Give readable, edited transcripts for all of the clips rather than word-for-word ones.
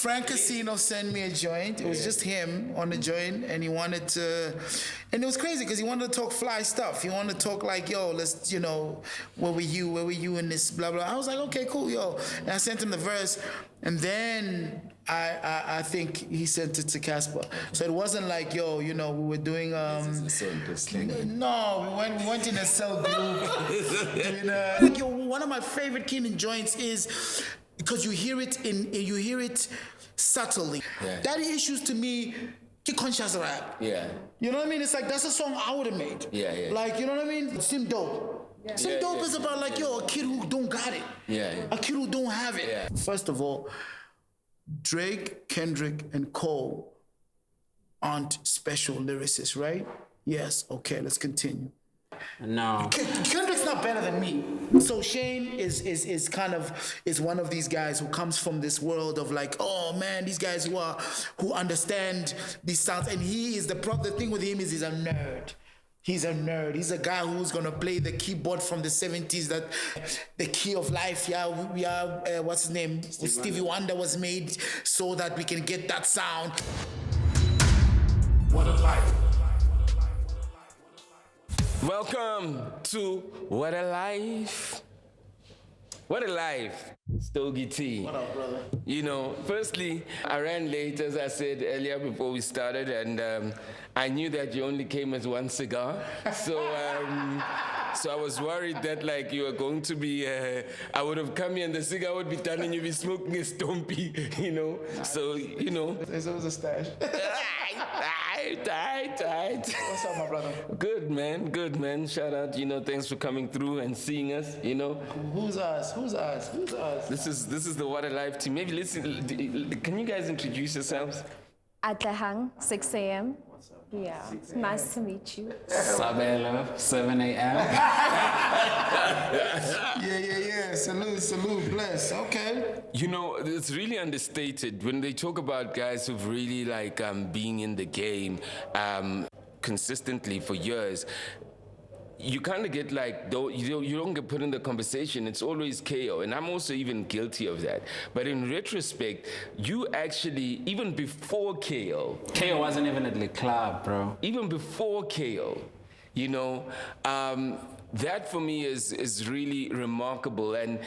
Frank Casino sent me a joint. It was just him on the joint, and he wanted to, and it was crazy because he wanted to talk fly stuff. He wanted to talk like, yo, let's, where were you in this, blah, blah. I was like, okay, cool, yo. And I sent him the verse, and then I think he sent it to Cassper. So it wasn't like, yo, we were doing no, we went in a cell group. One of my favorite Keenan joints is because you hear it subtly. Yeah. That issues to me conscious rap. Yeah. You know what I mean? It's like that's a song I would have made. Yeah, yeah. Like, you know what I mean? Sim Dope. Yeah. Sim Dope is about like, yo, a kid who don't got it. Yeah, yeah. A kid who don't have it. Yeah. First of all, Drake, Kendrick, and Cole aren't special lyricists, right? Yes. Okay, let's continue. No. Kendrick's not better than me. So Shane is one of these guys who comes from this world of like, oh man, these guys who understand these sounds, and he is the thing with him is he's a nerd. He's a nerd. He's a guy who's gonna play the keyboard from the 70s, that the key of life. Yeah, we are. What's his name? Stevie Wonder was made so that we can get that sound. What a life. Welcome to What a Life. What a life, Stogie T. What up, brother? Firstly, I ran late, as I said earlier before we started, and I knew that you only came as one cigar. So I was worried that like you were going to be, I would have come here and the cigar would be done and you'd be smoking a stompy, So, It was a stash. Tight. What's up, my brother? Good, man. Shout out, thanks for coming through and seeing us, Who's us? This is the What a Life team. Maybe listen, can you guys introduce yourselves? Atlahang, 6 a.m. Yeah, nice to meet you. Sabelo, 7 a.m. Yeah. Salute, bless. Okay. It's really understated when they talk about guys who've really like being in the game consistently for years. You kind of get like, though you don't get put in the conversation. It's always KO, and I'm also even guilty of that. But in retrospect, you actually, even before KO wasn't even at the club, bro. Even before KO, that for me is really remarkable, and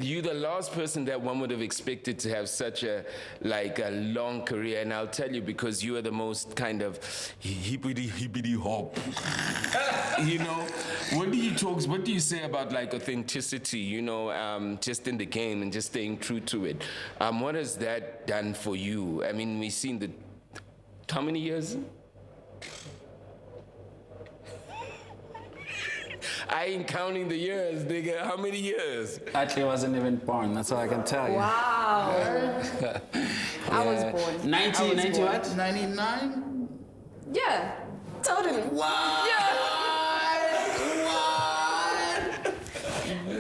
you're the last person that one would have expected to have such a long career. And I'll tell you, because you are the most kind of hippity hop. What do you say about like authenticity? Just in the game and just staying true to it. What has that done for you? I mean, we've seen how many years? I ain't counting the years, nigga. How many years? Actually, I wasn't even born. That's all I can tell you. Wow. I was born. 90 what? 99? Yeah, totally. What? Yeah. What?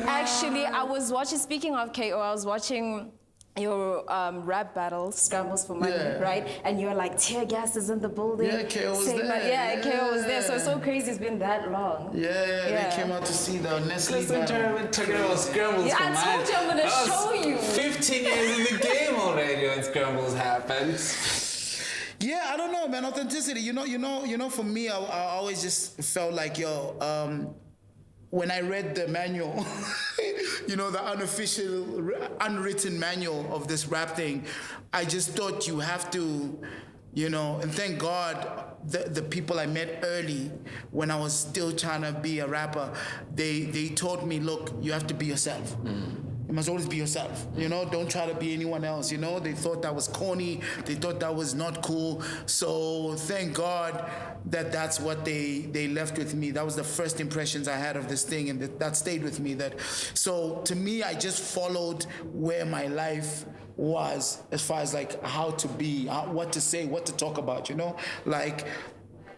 Actually, I was watching, speaking of KO, I was watching your rap battle, Scrambles for Money, Yeah. right? And you're like, tear gas is in the building. Yeah, KO was there. Yeah, KO was there. So it's so crazy it's been that long. Yeah, they came out to see the Nestle Listen to her talking about Scrambles Yeah, for I Money. told you I'm gonna show you. 15 years in the game already when Scrambles happened. Yeah, I don't know, man. Authenticity. For me, I always just felt like, when I read the manual, the unofficial, unwritten manual of this rap thing, I just thought you have to, and thank God the people I met early when I was still trying to be a rapper, they taught me, look, you have to be yourself. You must always be yourself, don't try to be anyone else, they thought that was corny, they thought that was not cool, so thank God that's what they left with me. That was the first impressions I had of this thing, and that stayed with me. So to me, I just followed where my life was as far as like how to be, what to say, what to talk about, like,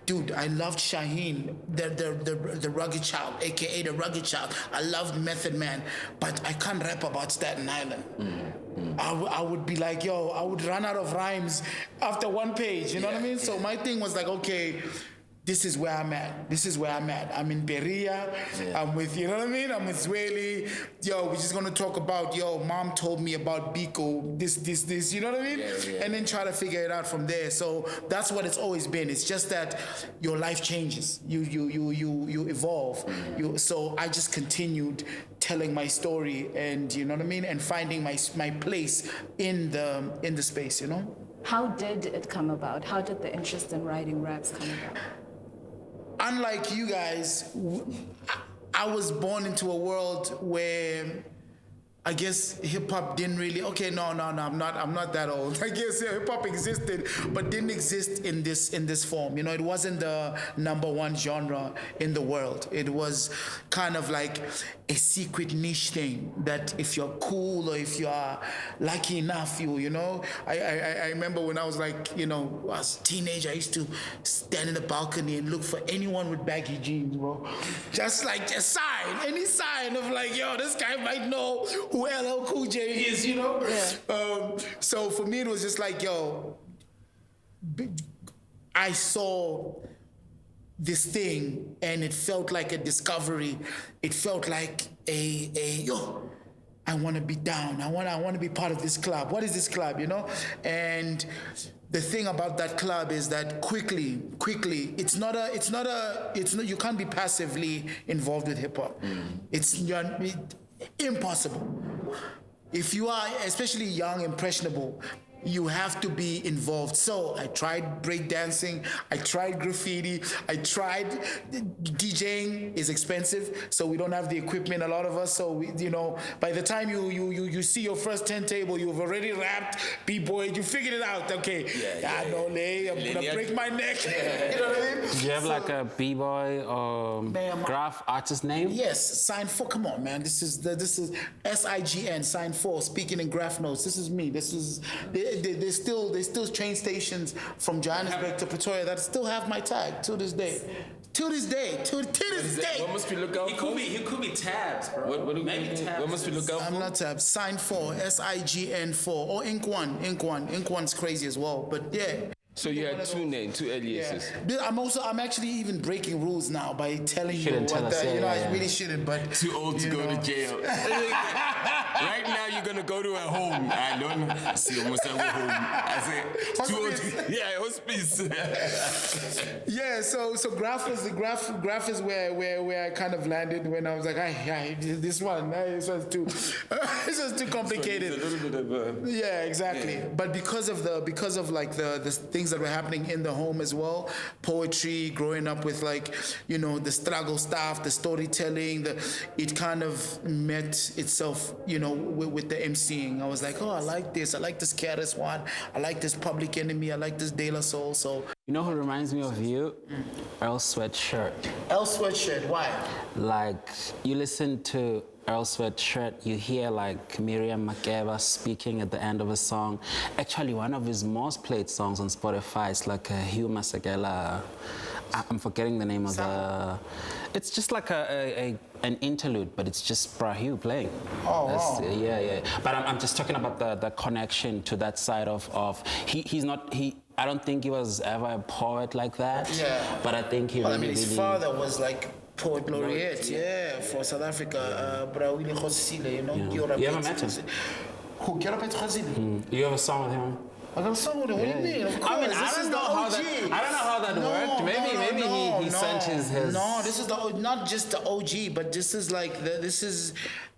dude, I loved Shaheen, the rugged child, aka the rugged child. I loved Method Man, but I can't rap about Staten Island. I would be like, I would run out of rhymes after one page, you know what I mean? So my thing was like, okay, this is where I'm at. This is where I'm at. I'm in Beria. Yeah. I'm with, you know what I mean? I'm with Zweli. Yo, we're just going to talk about, mom told me about Biko, this, you know what I mean? Yeah. And then try to figure it out from there. So that's what it's always been. It's just that your life changes. You evolve. So I just continued telling my story and, you know what I mean? And finding my place in the space, you know? How did it come about? How did the interest in writing raps come about? Unlike you guys, I was born into a world where I guess hip hop didn't really. Okay, no, I'm not that old. I guess hip hop existed, but didn't exist in this form. You know, it wasn't the #1 genre in the world. It was kind of like a secret niche thing that if you're cool or if you are lucky enough, you know. I remember when I was like, I was a teenager, I used to stand in the balcony and look for anyone with baggy jeans, bro. Just any sign of like, this guy might know who LL Cool J is, you know? Yeah. So for me, it was just like, I saw this thing and it felt like a discovery. It felt like I want to be down. I want to be part of this club. What is this club, you know? And the thing about that club is that quickly, you can't be passively involved with hip hop. It's impossible. If you are especially young, impressionable, you have to be involved. So I tried breakdancing, I tried graffiti, I tried DJing is expensive, so we don't have the equipment, a lot of us. So by the time you see your first turntable, you've already rapped, b-boy, you figured it out. Okay, I'm gonna break my neck. You know what I mean? Do you have like a b-boy or graph artist name? Yes, Sign 4. Come on, man. This is SIGN, Sign 4. Speaking in graph notes. This is me. This is. There's still train stations from Johannesburg to Pretoria that still have my tag to this day. To this day. What must we look out for? He could be tabs, bro. What must we look out for? I'm not tabs. Sign 4, SIGN 4, or Ink 1. Ink 1's crazy as well, but yeah. So you had two aliases. Yeah. I'm actually even breaking rules now by telling you what that. I really shouldn't, but too old to go to jail. Right now you're gonna go to a home. I don't see almost a home. I say too old. Yeah, hospice. Yeah. So graph is where I kind of landed when I was like, this one this was too complicated. So it's a little bit of yeah, exactly. Yeah. But because of like the things that were happening in the home as well, poetry, growing up with like the struggle stuff, the storytelling, it kind of met itself with the MCing. I was like, I like this KRS One, I like this Public Enemy, I like this De La Soul. So you know who reminds me of you? Earl Sweatshirt. Earl Sweatshirt, why? Like you listen to Earl Sweatshirt, you hear like Miriam Makeba speaking at the end of a song. Actually, one of his most played songs on Spotify is like a Hugh Masekela. I'm forgetting the name of the. It's just like an interlude, but it's just Hugh playing. Oh, wow. Yeah. But I'm just talking about the connection to that side of he's not. I don't think he was ever a poet like that. Yeah. But I think his father was like poet laureate, for South Africa. Kgositsile, Keorapetse. You ever met him? Who? Keorapetse Kgositsile? You have a song with him? I got a song with him. What do you mean? Of course. I mean, I don't know how that worked. Maybe he sent his. No, this is not just the OG, but this is like this is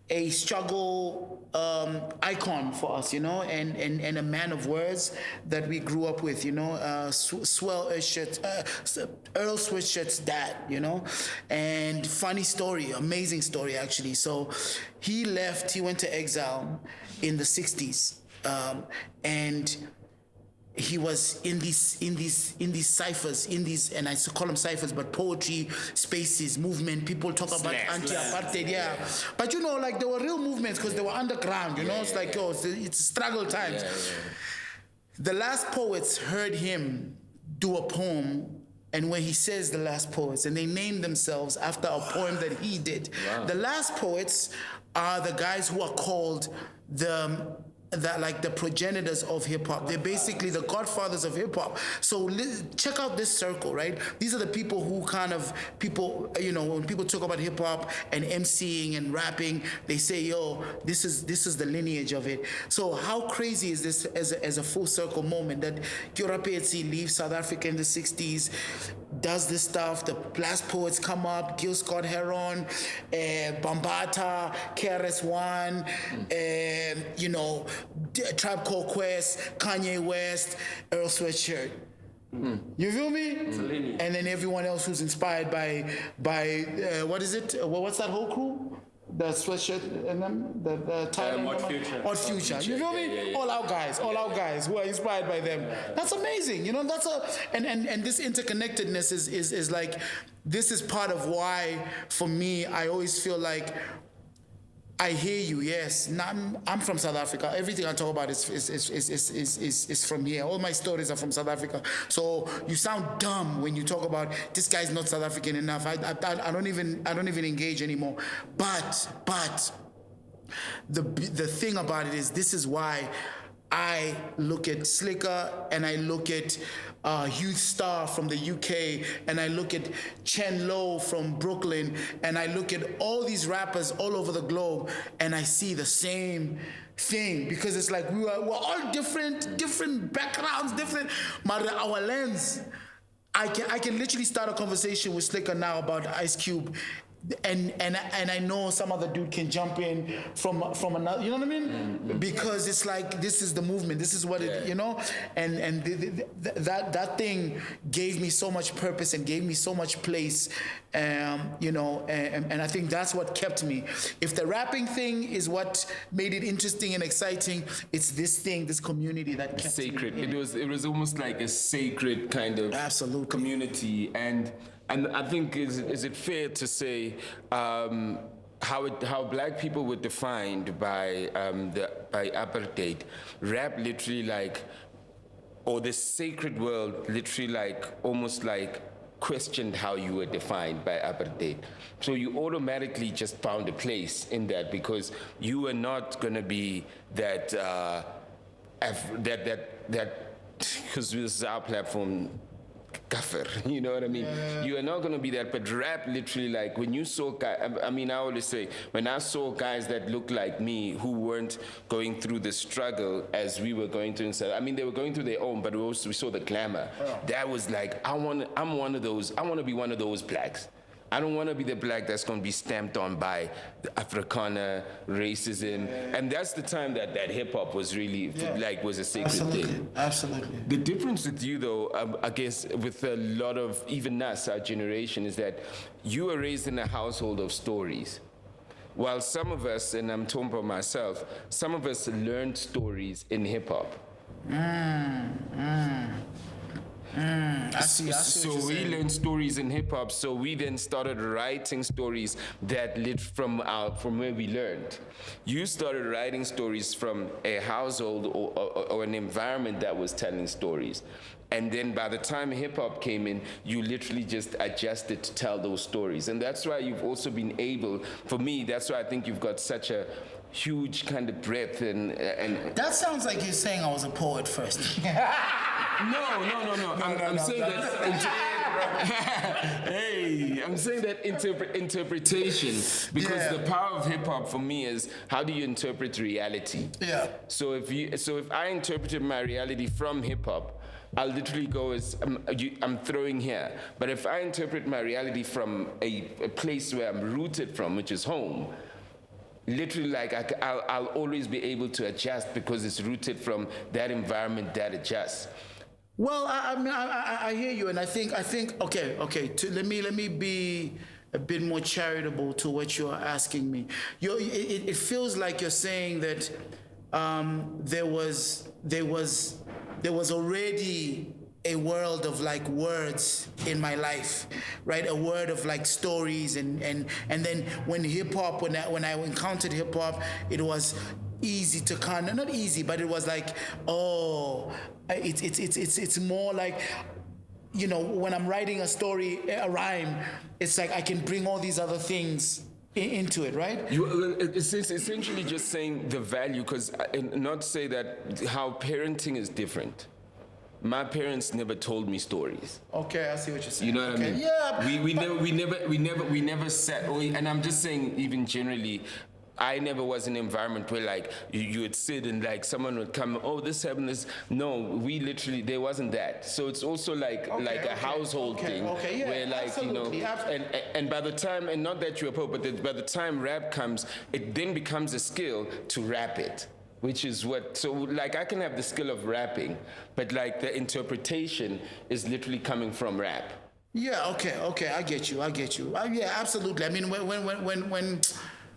a struggle icon for us, and a man of words that we grew up with, Earl Sweatshirt's dad, and funny story, amazing story actually. So he went to exile in the 60s, and he was in these ciphers, and I used to call them ciphers, but poetry spaces, movement. People talk about anti-apartheid, yeah. But like there were real movements because they were underground. It's like it's struggle times. Yeah. The Last Poets heard him do a poem, and when he says The Last Poets, and they named themselves after a poem that he did. Wow. The Last Poets are the guys who are called the that like the progenitors of hip hop. They're basically the godfathers of hip hop. So check out this circle, right? These are the people who kind of when people talk about hip hop and MCing and rapping, they say, yo, this is the lineage of it. So how crazy is this as a full circle moment that Keorapetse leaves South Africa in the 60s, does this stuff, the blast poets come up, Gil Scott Heron, Bambata, KRS-One, Tribe Called Quest, Kanye West, Earl Sweatshirt. You feel me? And then everyone else who's inspired by what is it? What's that whole crew? The Sweatshirt and them, the title. Odd Future. You feel me? Yeah. All our guys who are inspired by them. That's amazing. That's and this interconnectedness is like, this is part of why, for me, I always feel like I hear you, yes. I'm from South Africa. Everything I talk about is from here. All my stories are from South Africa. So you sound dumb when you talk about this guy's not South African enough. I don't even engage anymore. But the thing about it is, this is why I look at Slikour and I look at Youth Star from the UK and I look at Chen Lo from Brooklyn and I look at all these rappers all over the globe and I see the same thing, because it's like we're all different backgrounds, different, but our lens. I can literally start a conversation with Slikour now about Ice Cube. And I know some other dude can jump in from another, you know what I mean? Because it's like, this is the movement, this is what it, and that thing gave me so much purpose and gave me so much place, and I think that's what kept me. If the rapping thing is what made it interesting and exciting, it's this thing, this community that kept sacred. me. It was almost like a sacred kind of community. And I think, is it fair to say how black people were defined by apartheid? Rap literally or the sacred world literally almost questioned how you were defined by apartheid. So you automatically just found a place in that, because you were not gonna be that because this is our platform. Cassper, you know what I mean? Yeah. You are not going to be that, but rap literally, when you saw guys, I always say, when I saw guys that looked like me who weren't going through the struggle as we were going through inside, they were going through their own, but we saw the glamour. Yeah. That was I'm one of those, I want to be one of those blacks. I don't want to be the black that's going to be stamped on by the Afrikaner, racism. Yeah. And that's the time that hip-hop was really, was a sacred thing. Absolutely. The difference with you, though, I guess, with a lot of, even us, our generation, is that you were raised in a household of stories. While some of us, and I'm talking about myself, some of us learned stories in hip-hop. I see so we learned stories in hip hop. So we then started writing stories that lit from where we learned. You started writing stories from a household or an environment that was telling stories. And then by the time hip hop came in, you literally just adjusted to tell those stories. And that's why you've also been able, for me, that's why I think you've got such a huge kind of breadth and That sounds like you're saying I was a poet first. No. I'm saying that. I'm saying that interpretation, because the power of hip hop for me is, how do you interpret reality? Yeah. So if I interpreted my reality from hip hop, I'll literally go as I'm throwing here. But if I interpret my reality from a place where I'm rooted from, which is home, literally, I'll always be able to adjust, because it's rooted from that environment that adjusts. Well, I hear you, and I think okay. Let me be a bit more charitable to what you're asking me. It feels like you're saying that there was already a world of words in my life, right? A word of stories, and then when hip hop, when I encountered hip hop, it was easy to not easy, but it was it's more like, when I'm writing a story, a rhyme, it's like I can bring all these other things into it, right? It's essentially just saying the value, because not say that how parenting is different. My parents never told me stories. Okay, I see what you're saying. You know what I mean? Yeah. We never sat. And I'm just saying, even generally, I never was in an environment where like you would sit and like someone would come, oh, this happened, this. No, we literally, there wasn't that. So it's also like a household thing where like, absolutely, and by the time, and not that you're a poet, but by the time rap comes, it then becomes a skill to rap it. Which is what, so like I can have the skill of rapping, but like the interpretation is literally coming from rap. Yeah, okay, I get you. Yeah, absolutely. I mean,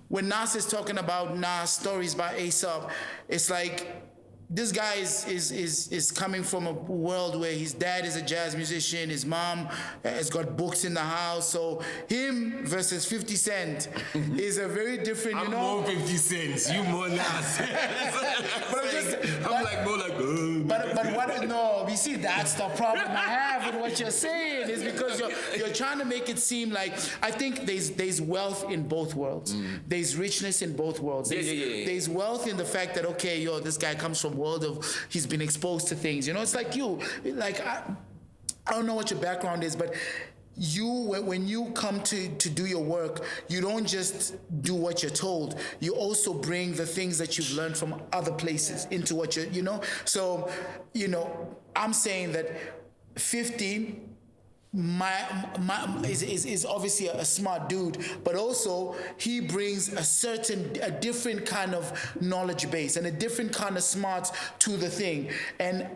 when Nas is talking about Nas stories by Aesop, it's like this guy is coming from a world where his dad is a jazz musician, his mom has got books in the house. So him versus 50 Cent is a very different, I'm more 50 cents, you more Nas. I'm more like. But what? No, you see, that's the problem I have with what you're saying, is because you're trying to make it seem like, I think there's wealth in both worlds. There's richness in both worlds. There's wealth in the fact that, okay, this guy comes from world of, he's been exposed to things. You know, it's like you, like I don't know what your background is, but when you come to do your work, you don't just do what you're told. You also bring the things that you've learned from other places into what you're, So, I'm saying that 50 is obviously a smart dude, but also he brings a different kind of knowledge base and a different kind of smarts to the thing. And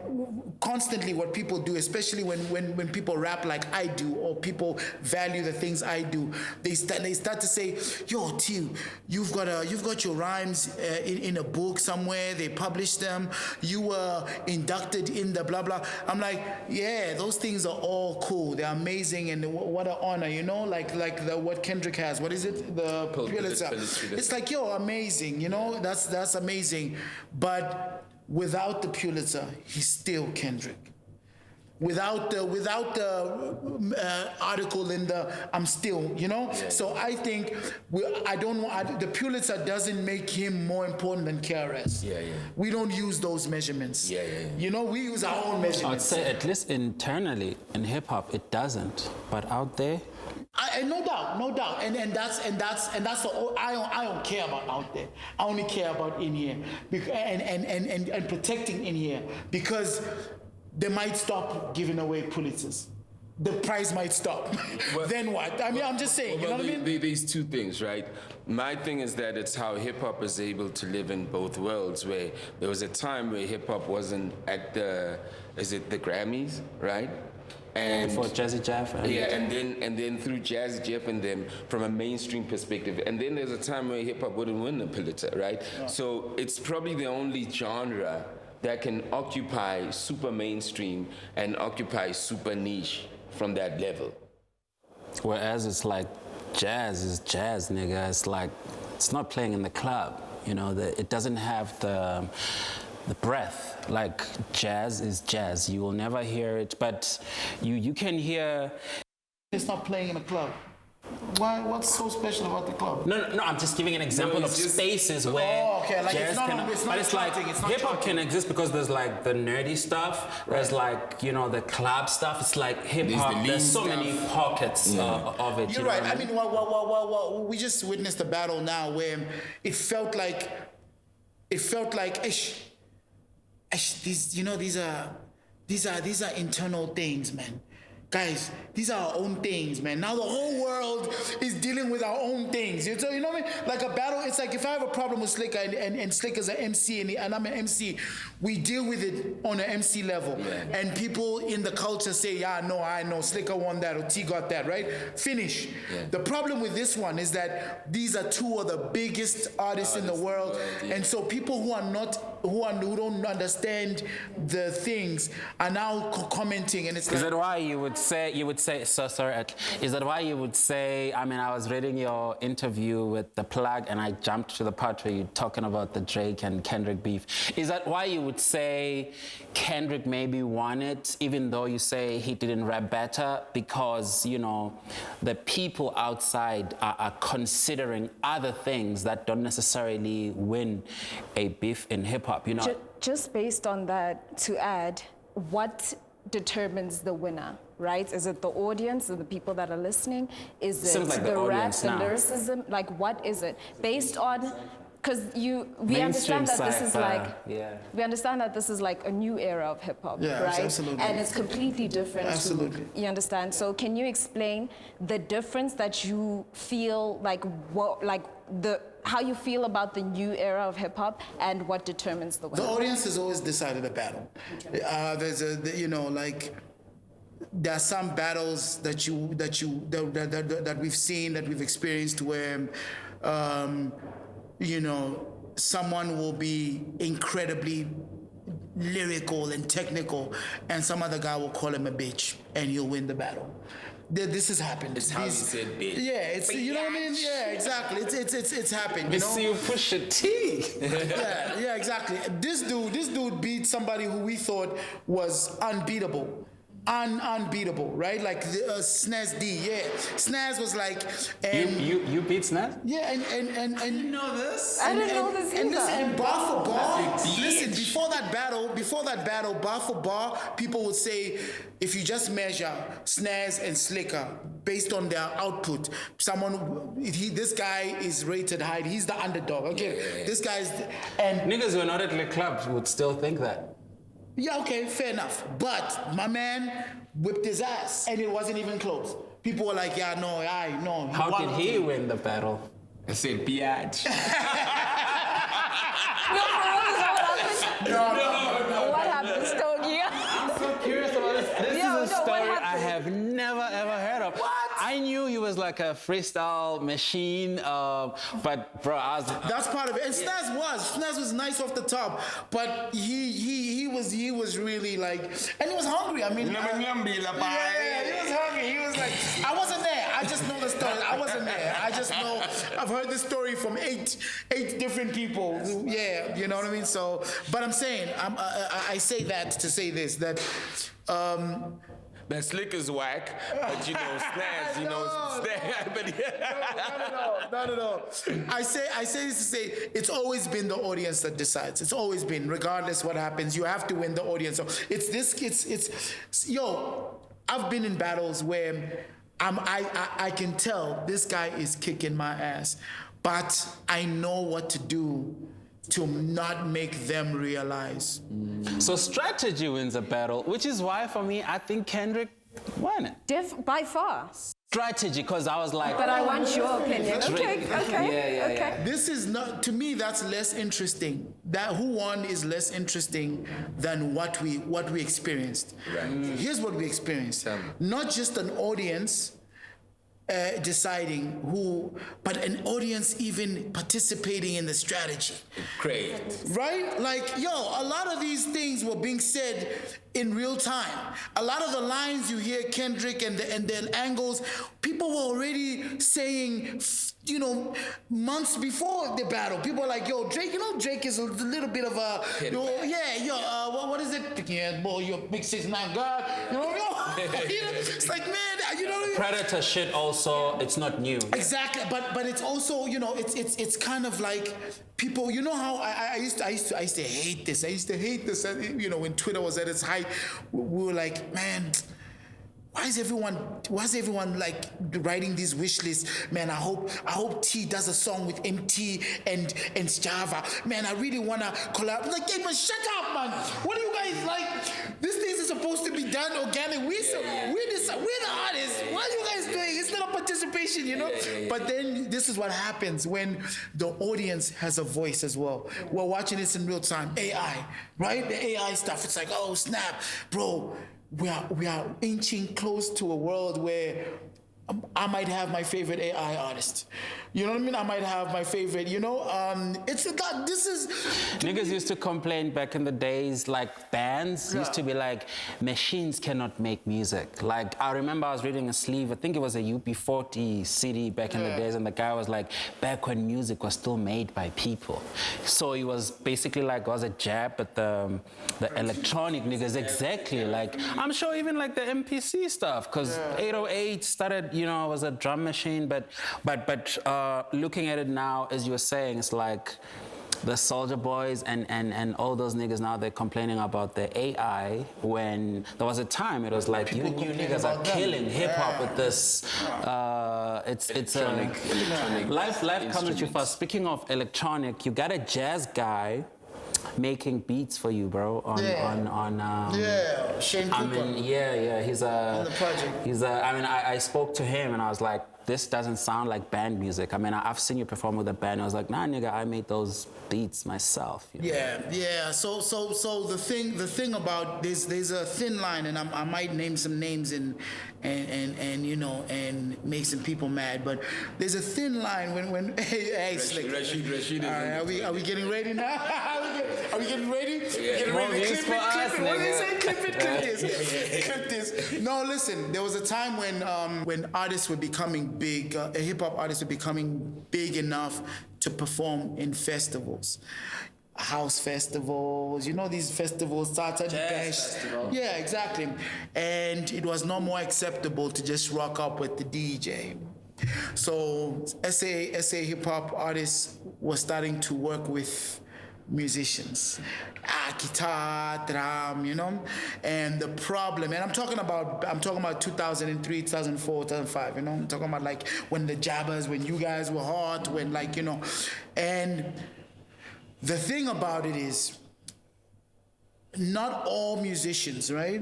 constantly what people do, especially when people rap like I do, or people value the things I do, they start to say, yo, T, you've got your rhymes in a book somewhere, they published them, you were inducted in the blah blah. I'm like, yeah, those things are all cool. They're amazing, and what an honor, like what Kendrick has. What is it? The Pulitzer. It's like, yo, amazing, that's amazing. But without the Pulitzer, he's still Kendrick. Without the article in the, I'm still, So I think the Pulitzer doesn't make him more important than KRS. We don't use those measurements. We use our own measurements. I'd say at least internally in hip hop it doesn't, but out there. No doubt, and that's the, I don't care about out there. I only care about in here, and protecting in here, because they might stop giving away Pulitzers. The price might stop. Well, then what? I mean, I'm just saying, you know what I mean? There's two things, right? My thing is that it's how hip-hop is able to live in both worlds, where there was a time where hip-hop wasn't at the Grammys, right? And for Jazzy Jeff. And then through Jazzy Jeff and them from a mainstream perspective. And then there's a time where hip-hop wouldn't win the Pulitzer, right? Yeah. So it's probably the only genre that can occupy super mainstream and occupy super niche from that level. Whereas it's like jazz is jazz, nigga. It's like, it's not playing in the club. It doesn't have the breath. Like jazz is jazz. You will never hear it, but you can hear. It's not playing in a club. Why? What's so special about the club? No, I'm just giving an example of spaces where jazz hip hop can exist because there's like the nerdy stuff, there's like the club stuff. It's like hip hop. There's so many pockets of it. You're right. I mean, well, we just witnessed a battle now where it felt like, these are internal things, man. Guys, these are our own things, man. Now the whole world is dealing with our own things. You know what I mean? Like a battle, it's like if I have a problem with Slick and Slick is an MC and I'm an MC, we deal with it on an MC level. Yeah. And people in the culture say, yeah, no, I know, Slicker won that or T got that, right? Finish. Yeah. The problem with this one is that these are two of the biggest artists in the world. Yeah. And so people who are not who don't understand the things are now commenting, and it's Is that why you would say, so sorry, is that why you would say, I mean, I was reading your interview with The Plug and I jumped to the part where you're talking about the Drake and Kendrick beef. Is that why you would say Kendrick maybe won it, even though you say he didn't rap better, because, you know, the people outside are considering other things that don't necessarily win a beef in hip-hop, you know? Just based on that, to add, what determines the winner, right? Is it the audience or the people that are listening? Is it like the rap, audience the now. lyricism? Like, what is it? Based on, because we Mainstream understand that this is sci-fi, like, yeah. we understand that this is like a new era of hip hop, right? Absolutely. And it's completely different. Absolutely. You understand? So can you explain the difference that you feel like, how you feel about the new era of hip hop and what determines the winner? The audience has always decided a battle. There are some battles that we've seen, that we've experienced, where someone will be incredibly lyrical and technical, and some other guy will call him a bitch, and he'll win the battle. This has happened. It's how you said bitch. Yeah, it's, you know what I mean? Yeah, exactly. It's happened. You know? See you push a T. Yeah, exactly. This dude beat somebody who we thought was unbeatable. Unbeatable, right? Like Snaz D, yeah. Snaz was like, You beat Snaz? yeah, and You know this? I didn't know this either. And bar for bar, listen, before that battle, bar for bar, people would say, if you just measure Snaz and Slikour based on their output, this guy is rated high, he's the underdog, okay? This guy's, and Niggas who are not at the clubs would still think that. yeah, okay, fair enough. But my man whipped his ass, and it wasn't even close. People were like, yeah, no. How did he win the battle? I said biatch. No, for real, is that what happened? No. What happened, Stogie? I'm so curious about this. This is a what story I happened? have never ever heard of. What? I knew he was like a freestyle machine, but bro, That's part of it. And Snaz was nice off the top, but he was really like, and he was hungry. I mean, he was hungry. He was like, I wasn't there. I just know the story. I wasn't there. I just know. I've heard this story from eight different people. Yeah, you know what I mean. So, but I'm saying, I say that to say this, that. That Slick is whack, but Snaz, Not at all. I say this to say it's always been the audience that decides. It's always been, regardless what happens, you have to win the audience. So I've been in battles where I can tell this guy is kicking my ass, but I know what to do to not make them realize. So strategy wins a battle, which is why for me I think Kendrick won it. By far. Strategy, because I was like, But I want your opinion. Okay. Yeah. This is not, to me, that's less interesting. That who won is less interesting than what we experienced. Right. Here's what we experienced. Not just an audience deciding who, but an audience even participating in the strategy. Great. Right? Like, a lot of these things were being said in real time. A lot of the lines you hear Kendrick and the angles, people were already saying, months before the battle. People are like, Drake, Drake is a little bit of a, what is it? Yeah, boy, you're a big 6'9" guy. It's like, man, you know what I mean? Predator shit also, it's not new. Exactly, but it's also, it's kind of like people, you know how I used to hate this. I used to hate this, when Twitter was at its height. We were like, man, why is everyone like writing these wish lists? Man, I hope T does a song with MT and Java. Man, I really wanna collab. Like, hey man, shut up, man. What are you guys like? These things are supposed to be done organic. We're the artists. What are you guys doing? It's not a participation, But then this is what happens when the audience has a voice as well. We're watching this in real time. AI, right? The AI stuff. It's like, oh snap, bro. We are inching close to a world where I might have my favorite AI artist. You know what I mean? I might have my favorite, it's that this is... Niggas used to complain back in the days, like bands used to be like, machines cannot make music. Like, I remember I was reading a sleeve, I think it was a UP40 CD back in the days, and the guy was like, back when music was still made by people. So he was basically like, was a jab at the electronic niggas, exactly. Like, I'm sure even like the MPC stuff, because 808 started, was a drum machine, but looking at it now, as you were saying, it's like the Soldier Boys and all those niggas now, they're complaining about the AI, when there was a time it was like, you niggas are killing hip-hop with this, it's electronic life comes at you fast. Speaking of electronic, you got a jazz guy making beats for you, bro, on Shane Cooper. He's on the project. I spoke to him and I was like, this doesn't sound like band music. I mean, I've seen you perform with a band. I was like, nah, nigga, I made those beats myself. Yeah. So the thing about this, there's a thin line, and I might name some names and make some people mad, but there's a thin line when hey, Slick. Rashid. Are we getting ready now? Are we getting ready? Yeah. Getting ready. Clip it. What did he say? Clip this. Clip this. No, listen. There was a time when artists were becoming big. Hip hop artists were becoming big enough to perform in festivals. House festivals, these festivals, Tata Jazz festival. Yeah, exactly. And it was no more acceptable to just rock up with the DJ. So SA hip hop artists were starting to work with musicians, guitar, drum, and the problem, and I'm talking about 2003, 2004, 2005, I'm talking about like when the jabbers, when you guys were hot, when and the thing about it is, not all musicians, right,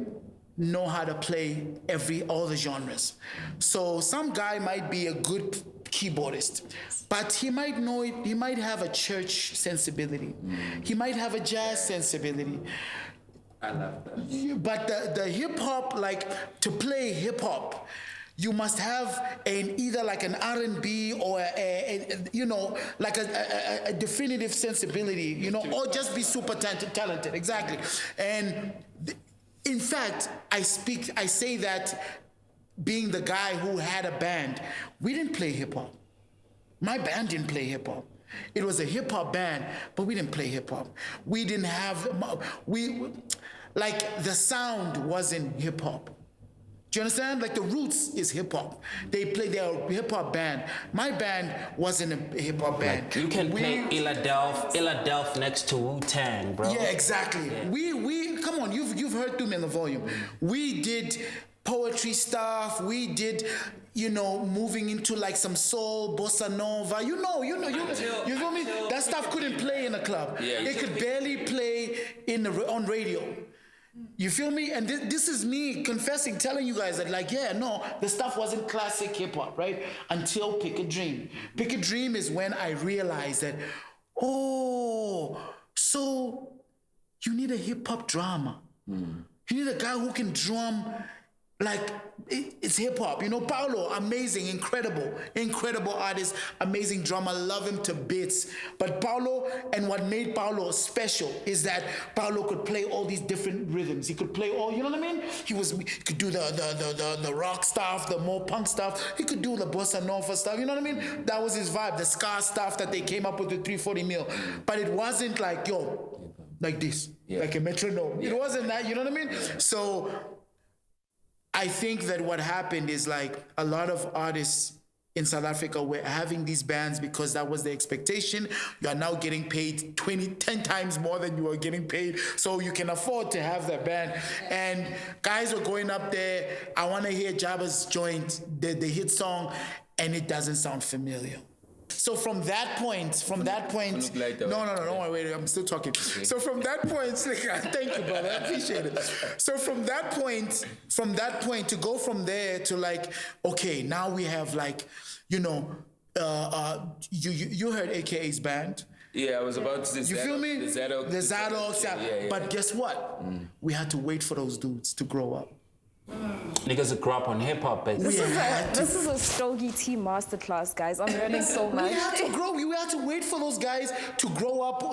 know how to play all the genres. So some guy might be a good keyboardist, but he might know it. He might have a church sensibility. He might have a jazz sensibility. I love that. But the hip hop, like to play hip hop, you must have either like an R&B or like a definitive sensibility, or just be super talented. Exactly. And in fact, I say that being the guy who had a band, we didn't play hip hop. My band didn't play hip hop. It was a hip hop band, but we didn't play hip hop. We didn't have, the sound wasn't hip hop. Do you understand? Like the roots is hip hop. They're a hip hop band. My band wasn't a hip hop band. Like you can play Illa next to Wu-Tang, bro. Yeah, exactly. Yeah. We come on, you've heard Tumi And The Volume. We did poetry stuff. We did, moving into like some soul, bossa nova. You feel me? That stuff couldn't play in a club. Yeah, it could barely play on radio. You feel me? And this is me confessing, telling you guys that the stuff wasn't classic hip hop, right? Until Pick a Dream. Pick a Dream is when I realized that, so you need a hip hop drummer. You need a guy who can drum like it's hip hop. Paulo, amazing, incredible artist, amazing drummer, love him to bits. But Paulo, and what made Paulo special is that Paulo could play all these different rhythms. He could play all, you know what I mean? He could do the rock stuff, the more punk stuff. He could do the bossa nova stuff, you know what I mean? That was his vibe, the ska stuff that they came up with the 340 mil. But it wasn't like, like this, like a metronome. It wasn't that, you know what I mean? So I think that what happened is like a lot of artists in South Africa were having these bands because that was the expectation. You are now getting paid 10 times more than you were getting paid. So you can afford to have that band. And guys were going up there, I want to hear Jabba's joint, the hit song, and it doesn't sound familiar. So from that point, no, don't worry, wait, I'm still talking. So from that point, thank you, brother, I appreciate it. So from that point, to go from there to like, okay, now we have like, you heard AKA's band. Yeah, I was about to say. You feel me? The Zadoks. Yeah. But guess what? We had to wait for those dudes to grow up. Niggas who grew up on hip hop, basically. This is a Stogie T masterclass, guys. I'm learning so much. We had to grow. We had to wait for those guys to grow up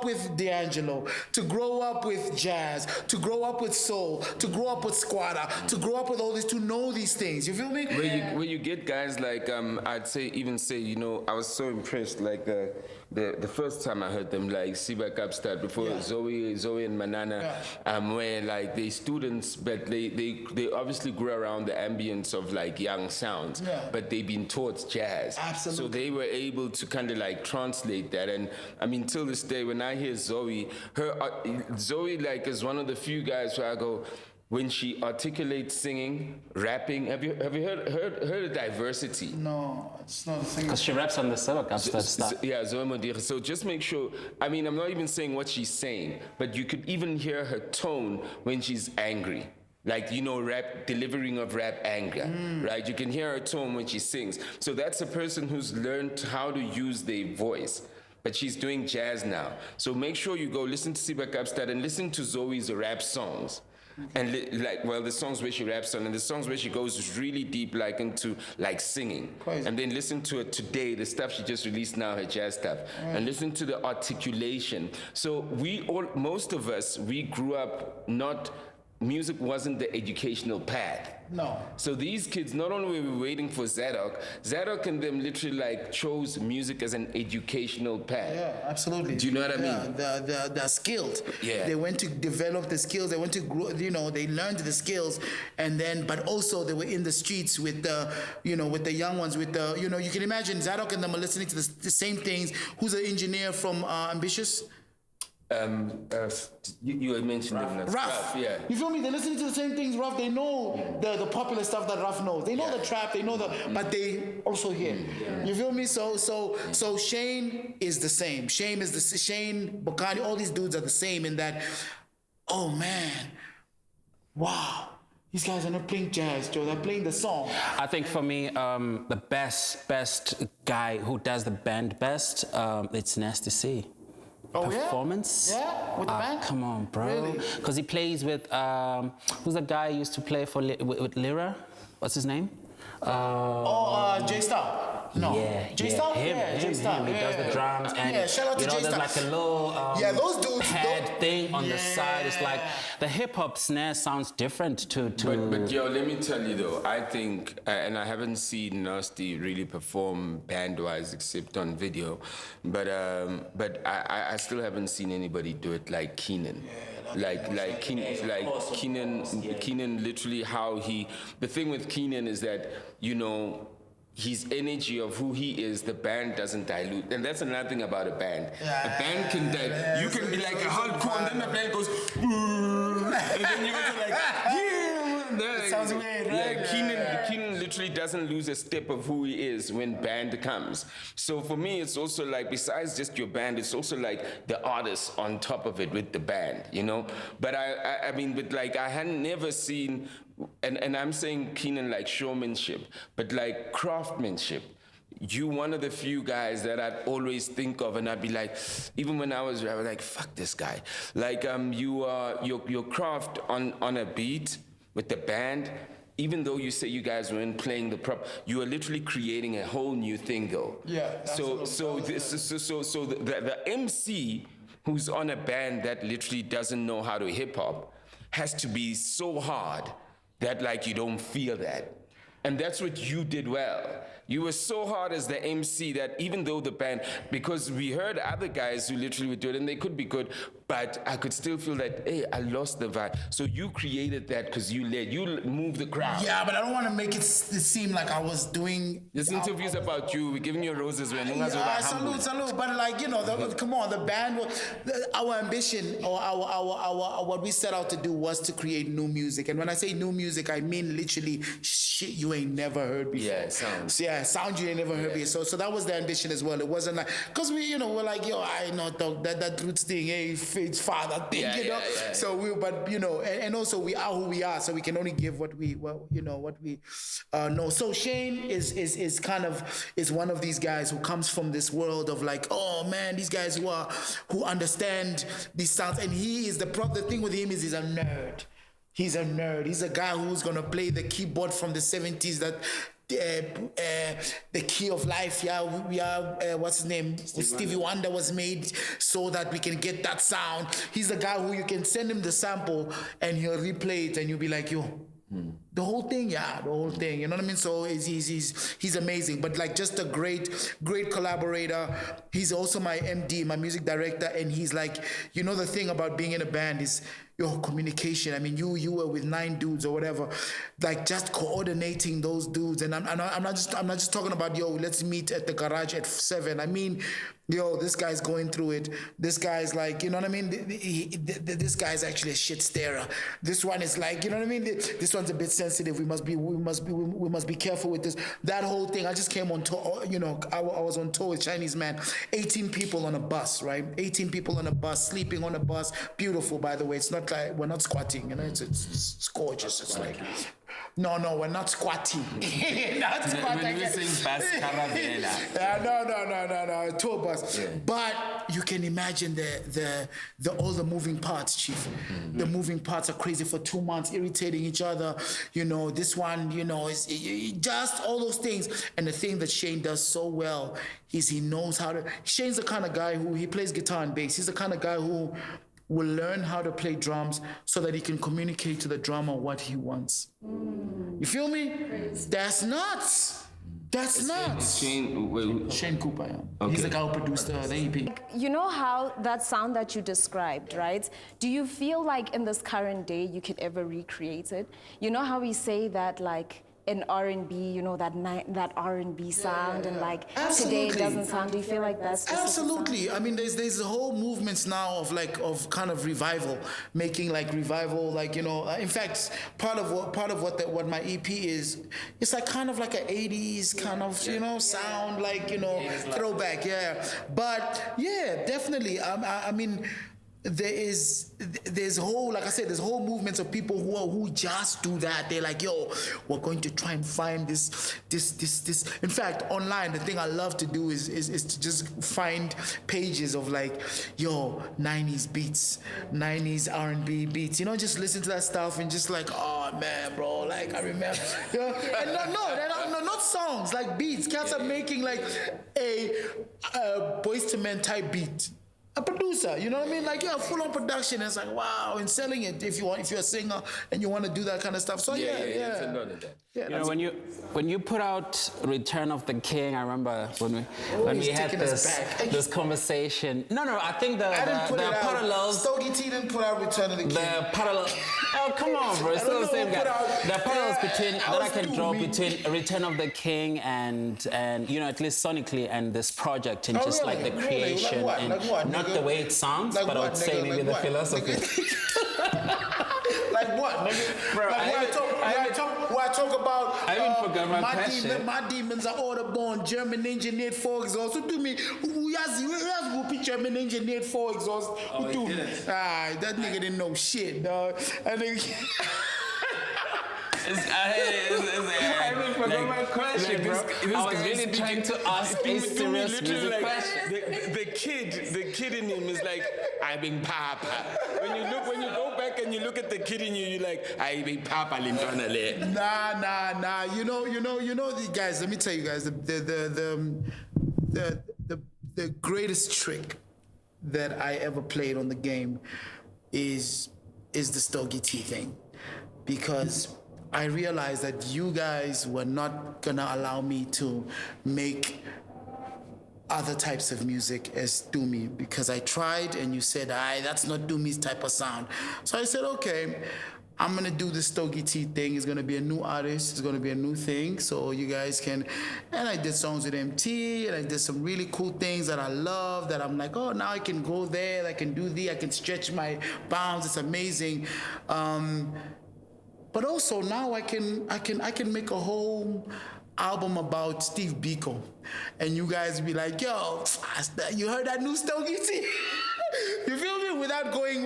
with D'Angelo, to grow up with jazz, to grow up with soul, to grow up with squatter, to grow up with all this, to know these things. You feel me? Where you get guys like I'd say, I was so impressed like the first time I heard them, like Siba Kapstad before Zoe and Manana, where like they students, but they obviously grew around the ambience of like young sounds, but they've been taught jazz. Absolutely. So they were able to kind of like translate that. And I mean, till this day, when I hear Zoe like is one of the few guys where I go, when she articulates singing, rapping, have you heard the diversity? No, it's not a thing. Because she raps on the Silk stuff. Yeah, Zoe Modire. So just make sure, I mean, I'm not even saying what she's saying, but you could even hear her tone when she's angry. Like, rap, delivering of rap anger, right? You can hear her tone when she sings. So that's a person who's learned how to use their voice. But she's doing jazz now. So make sure you go listen to Siba Kapstad and listen to Zoe's rap songs. And the songs where she raps on, and the songs where she goes really deep, like into like singing. Crazy. And then listen to it today, the stuff she just released now, her jazz stuff, and listen to the articulation. So most of us, we grew up music wasn't the educational path. No. So these kids, not only were we waiting for Zadok and them literally like chose music as an educational path. Yeah, absolutely. Do you know what I mean? They're skilled. Yeah. They went to develop the skills. They went to grow. They learned the skills, and then, but also they were in the streets with the, with the young ones. With the, you can imagine Zadok and them are listening to the same things. Who's an engineer from Ambitious? You had mentioned him. Ruff. Yeah. You feel me? They're listening to the same things Ruff. They know the popular stuff that Ruff knows. They know the trap. They know but they also hear. You feel me? So Shane is the same. Shane, Bokani, all these dudes are the same in that. Oh man, wow. These guys are not playing jazz, Joe. They're playing the song. I think for me, the best guy who does the band best, it's Nasty C. Performance. Yeah, with the band? Come on, bro. Really? Because he plays with, who's the guy who used to play with Lyra? What's his name? J Star. No. Yeah, J Star? Him. He does the drums and shout out to J there's Star. like a little those dudes pad thing on the side. It's like the hip hop snare sounds different to. But yo, let me tell you though, I think, and I haven't seen Nasty really perform band-wise except on video, but I still haven't seen anybody do it like Keenan. Keenan literally how he. The thing with Keenan is that his energy of who he is, the band doesn't dilute. And that's another thing about a band. A band can dilute. You can be like a hardcore, and then the band goes, and then you go like, It sounds weird, right? Yeah, Keenan literally doesn't lose a step of who he is when band comes. So for me, it's also like, besides just your band, it's also like the artist on top of it with the band, But I mean, I had never seen, and I'm saying Keenan like showmanship, but like craftsmanship. You one of the few guys that I'd always think of, and I'd be like, even when I was like, fuck this guy. Like your craft on a beat with the band, even though you say you guys weren't playing the prop, you are literally creating a whole new thing though. Yeah. So the MC who's on a band that literally doesn't know how to hip hop has to be so hard that like you don't feel that. And that's what you did well. You were so hard as the MC that even though the band, because we heard other guys who literally would do it and they could be good, but I could still feel that, hey, I lost the vibe. So you created that because you moved the crowd. Yeah, but I don't want to make it seem like I was doing. This interview's about you. We're giving you roses. Salute. But come on, the band, our ambition or our what we set out to do was to create new music. And when I say new music, I mean literally shit you ain't never heard before. Yeah, sounds. Yeah, sound you ain't never heard before. So that was the ambition as well. It wasn't like, because we're like, yo, I know dog, that roots thing, hey, it's father thing, Yeah. So and also we are who we are, so we can only give what we know. So Shane is kind of one of these guys who comes from this world of like, oh man, these guys who understand these sounds, and he is the thing with him is he's a nerd. He's a nerd. He's a guy who's gonna play the keyboard from the 70s. That the Key of Life. Yeah, we are. What's his name? Stevie Wonder was made so that we can get that sound. He's the guy who you can send him the sample and he'll replay it, and you'll be like, yo. The whole thing, yeah, the whole thing. You know what I mean? So he's amazing, but like just a great collaborator. He's also my MD, my music director, and he's like, you know, the thing about being in a band is your communication. I mean, you were with 9 dudes or whatever, like just coordinating those dudes. And I'm not just talking about, yo, let's meet at the garage at 7. I mean, yo, this guy's going through it. This guy's like, you know what I mean? This guy's actually a shit starer. This one is like, you know what I mean? This one's a bit sensitive. We must be careful with this. That whole thing. I just came on tour. You know, I was on tour with Chinese man. 18 people on a bus, right? 18 people on a bus, sleeping on a bus. Beautiful, by the way. It's not like we're not squatting. You know, it's gorgeous. It's like. No, we're not squatting. Not squatting. When you saying bus caravela. No, tour bus. Yeah. But you can imagine the all the moving parts, Chief. Mm-hmm. The moving parts are crazy for 2 months, irritating each other. You know, this one, you know, is just all those things. And the thing that Shane does so well is he knows how to. Shane's the kind of guy who he plays guitar and bass. He's the kind of guy who will learn how to play drums so that he can communicate to the drummer what he wants. You feel me? That's nuts. That's nuts. Shane Cooper, yeah. Okay. He's the guy who produced the EP. You know how that sound that you described, right? Do you feel like in this current day you could ever recreate it? You know how we say that like in R&B, you know, that R&B sound, and like Absolutely. Today it doesn't sound. Do you feel like that's just Absolutely. I mean, there's whole movements now of kind of revival, making like revival, like, you know. In fact, part of what my EP is, it's like kind of like an 80s kind of, you know, sound, like, you know, throwback, yeah. But yeah, definitely. I mean. There's whole, like I said, there's whole movements of people who just do that. They're like, yo, we're going to try and find this. In fact, online, the thing I love to do is to just find pages of like, yo, 90s beats, 90s R&B beats. You know, just listen to that stuff and just like, oh man, bro, like I remember. You know? And no, not songs, like beats. Cats are making like a Boyz II Men type beat. A producer, you know what I mean? Like, yeah, full-on production. It's like, wow, and selling it if you're a singer and you want to do that kind of stuff. So yeah. It's a lot of that. Yeah, you know, when you put out Return of the King, I remember when we had this conversation. No, I think the parallels. Stogie T didn't put out Return of the King. The parallel. Oh, come on, bro. It's still the same guy. The parallels that I can draw between Return of the King and you know, at least sonically, and this project, and just like the creation and not the way it sounds, but I would say maybe the philosophy. Like what? Bro, I talk about. I even forgot my passion. My demons are order born, German engineered 4 exhaust. Who do me? Who has who German engineered 4 exhaust? Who do? That nigga didn't know shit, dog. I think. I even forgot my question, bro. I was really trying to ask a serious music question. The kid in him is like, I been Papa. When you go back and you look at the kid in you, you're like, I been Papa Lintona. Nah. You know, guys. Let me tell you guys, the greatest trick that I ever played on the game is the Stogie T thing, because I realized that you guys were not gonna allow me to make other types of music as Tumi, because I tried and you said, that's not Tumi's type of sound. So I said, okay, I'm gonna do this Stogie T thing. It's gonna be a new artist, it's gonna be a new thing, so you guys can. And I did songs with MT, and I did some really cool things that I love, that I'm like, oh, now I can go there, I can do I can stretch my bounds, it's amazing. But also now I can make a whole album about Steve Biko, and you guys be like, yo, you heard that new Stogie T? You feel me? Without going,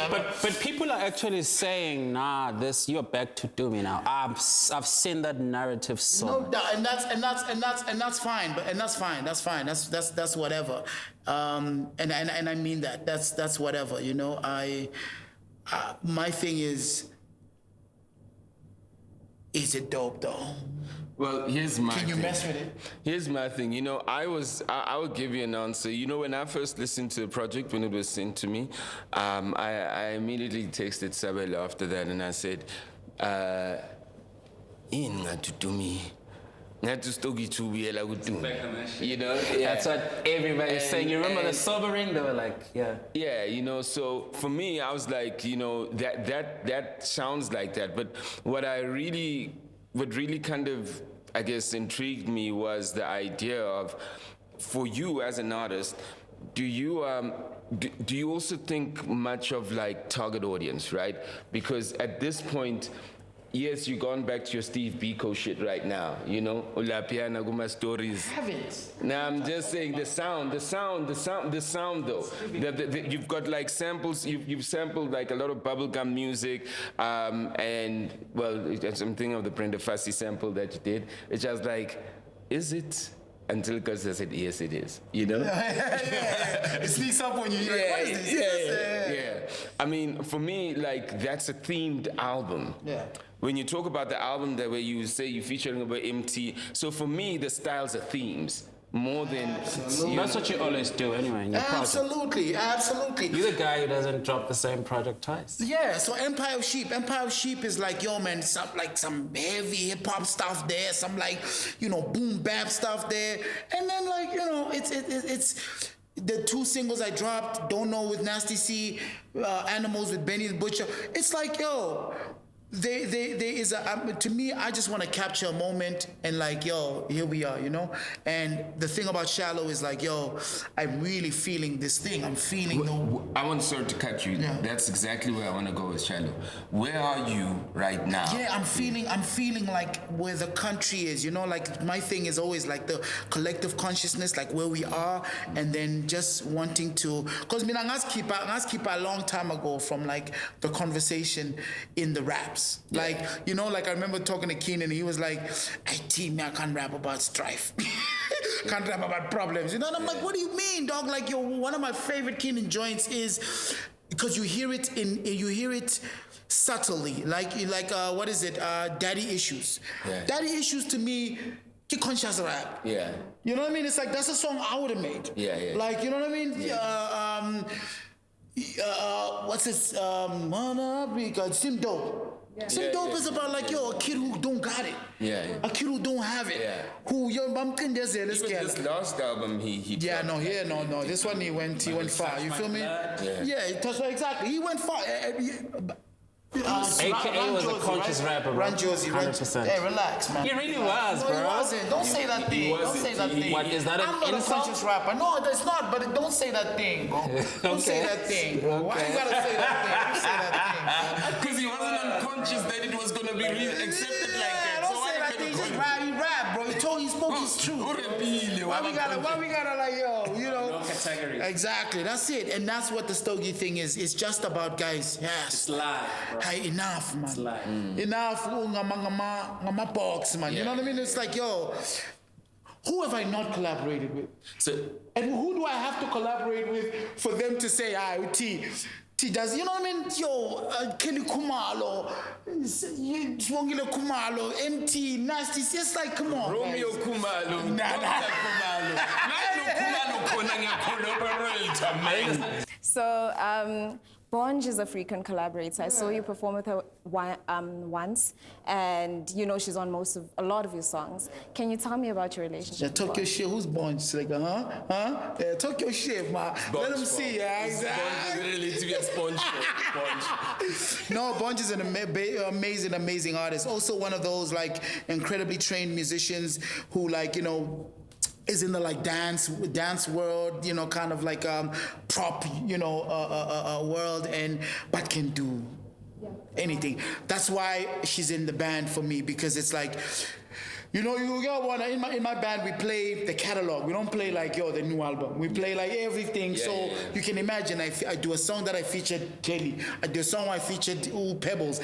But people are actually saying, nah, you're back to Tumi now. I've seen that narrative so. No doubt, and that's fine. That's whatever. And I mean that. That's whatever. You know, my thing is it dope though? Well, here's my Can you thing. mess with it? Here's my thing. You know, I will give you an answer. You know, when I first listened to the project, when it was sent to me, I immediately texted Sabelo after that and I said, in Tumi. Stogie T, you know, That's what everybody's saying. You remember the sobering? They were like, yeah. Yeah, you know, so for me, I was like, you know, that sounds like that. But what really kind of, I guess, intrigued me was the idea of, for you as an artist, do you also think much of like target audience, right? Because at this point, yes, you've gone back to your Steve Biko shit right now, you know, Ulapia Naguma stories. Haven't. Now I'm just saying the sound though. You've got like samples. You've sampled like a lot of bubblegum music, and well, I'm thinking of the Brenda Fassie sample that you did. It's just like, is it? Until because I said yes, it is. You know. It sneaks up on you. You're like, what is this? Yeah. I mean, for me, like that's a themed album. Yeah. When you talk about the album, that way you say you're featuring about MT. So for me, the styles are themes more than. That's what you always do anyway in your project. Absolutely. You're the guy who doesn't drop the same project twice. Yeah, so Empire of Sheep is like, yo man, some heavy hip hop stuff there, some like, you know, boom bap stuff there, and then like, you know, it's the two singles I dropped, Don't Know with Nasty C, Animals with Benny the Butcher. It's like, yo, there is to me, I just want to capture a moment and like, yo, here we are, you know? And the thing about Shallow is like, yo, I'm really feeling this thing. I'm feeling I want to cut you. Yeah. That's exactly where I want to go with Shallow. Where are you right now? Yeah, I'm feeling like where the country is, you know, like my thing is always like the collective consciousness, like where we are, and then just wanting to, because I keep a long time ago from like the conversation in the raps. Like, you know, like I remember talking to Keenan, he was like, hey, team, I can't rap about strife. Can't rap about problems. You know, and I'm like, what do you mean, dog? Like, yo, one of my favorite Keenan joints is, because you hear it subtly, like what is it? Daddy Issues. Yeah. Daddy Issues to me, conscious rap. Yeah. You know what I mean? It's like, that's a song I would have made. Yeah. Like, you know what I mean? Yeah. What's this? Sim Dope. Yeah. Sim Dope is about like, yo, a kid who don't got it. Yeah. A kid who don't have it. Yeah. Who, yo, I'm Even this last album, he yeah, no, here, no. This one he went far. You feel me? Yeah, exactly. He went far. AKA was a conscious rapper, bro. 100%. Hey, relax, man. He really was, bro. No, he wasn't. Don't say that thing. Don't say that thing. What, is that an I'm not insult? a conscious rapper. No, that's not. But don't say that thing, bro. Don't say that thing, bro. Why you gotta say that thing? You say that thing, because he wasn't unconscious that it was gonna be accepted like that. Don't say that thing. Just rap, bro. He spoke his truth. Why we gotta like, yo, you know? No categories. Exactly. That's it. And that's what the Stogie thing is. It's just about, guys. Yes. It's live, bro. Hey, enough, man. It's live. Enough. Ngama box, man. You know what I mean? It's like, yo, who have I not collaborated with? And who do I have to collaborate with for them to say, T does, you know what I mean? Yo, Kelly Kumalo, Swangile Kumalo, MT, Nasty. It's like, come on. Romeo guys. Kumalo. So, Bonj is a frequent collaborator. I saw you perform with her once, and you know she's on a lot of your songs. Can you tell me about your relationship? Yeah, talk your shit. Who's Bonj? It's like, Yeah, talk your shit, man. Let them see, yeah, exactly. Bonj is really a sponge. No, Bonj is an amazing artist. Also one of those like incredibly trained musicians who, like, you know, is in the like dance world, you know, kind of like prop, you know, world, but can do anything. That's why she's in the band for me, because it's like You know, you got one in my band. We play the catalog. We don't play like the new album. We play like everything. You can imagine. I do a song that I featured Kelly. I do a song I featured Pebbles.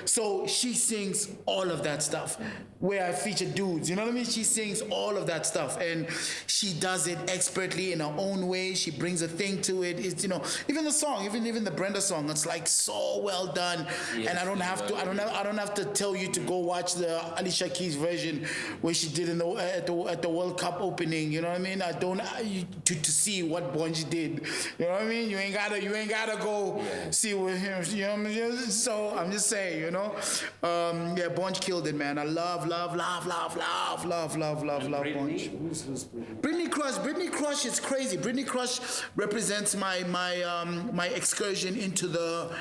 So she sings all of that stuff. Where I feature dudes, you know what I mean? She sings all of that stuff, and she does it expertly in her own way. She brings a thing to it. It's even the song, even the Brenda song. It's like so well done, and I don't have to tell you to go watch the Alicia Keys version where she did at the World Cup opening. You know what I mean? To see what Bonj did. You know what I mean? You ain't gotta go see with him. You know what I mean? So I'm just saying, Bonj killed it, man. I love Bonj. Brittney Crush is crazy. Brittney Crush represents my excursion into the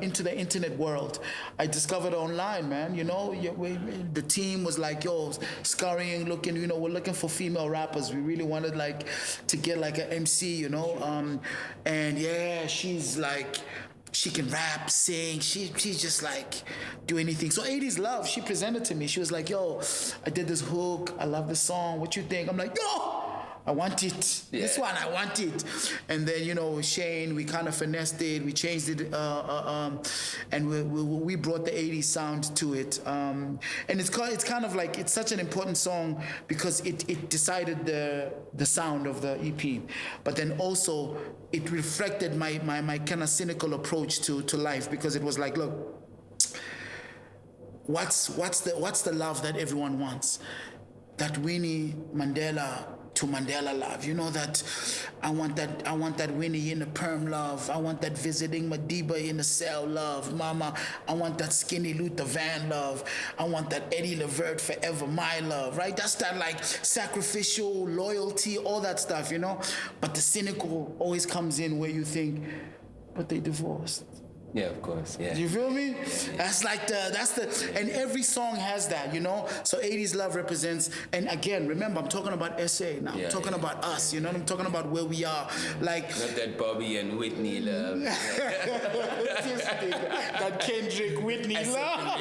internet world. I discovered it online, man. The team was like, scurrying, looking. We're looking for female rappers. We really wanted to get an MC, and she's like. She can rap, sing, she's just do anything. So 80s Love, she presented to me. She was like, I did this hook, I love this song, what you think? I'm like, I want it. Yeah. This one, I want it. And then, Shane, we kind of finessed it, we changed it, and we brought the 80s sound to it. And it's kind of it's such an important song because it decided the sound of the EP. But then also, it reflected my kind of cynical approach to life, because it was like, look, what's the love that everyone wants? That Winnie Mandela to Mandela love, that I want that Winnie in the perm love. I want that visiting Madiba in the cell love, mama. I want that skinny Luther Van love. I want that Eddie Levert forever my love, right? That's that sacrificial loyalty, all that stuff, But the cynical always comes in where you think, but they divorced. Yeah, of course. Yeah. You feel me? That's and every song has that, So 80s Love represents, and again, remember, I'm talking about SA now. I'm talking about us, I'm talking about where we are. Not that Bobby and Whitney love. That Kendrick Whitney love.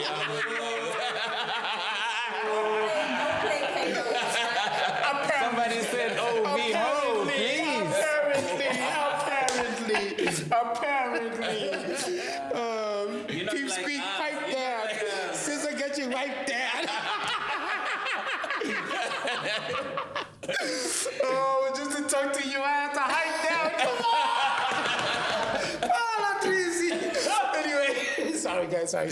Somebody said, be home, please. Apparently. Keep speak pipe down. Scissor, get you right down. Just to talk to you, I had to hike down. Come on. Not easy. Anyway, sorry guys, sorry.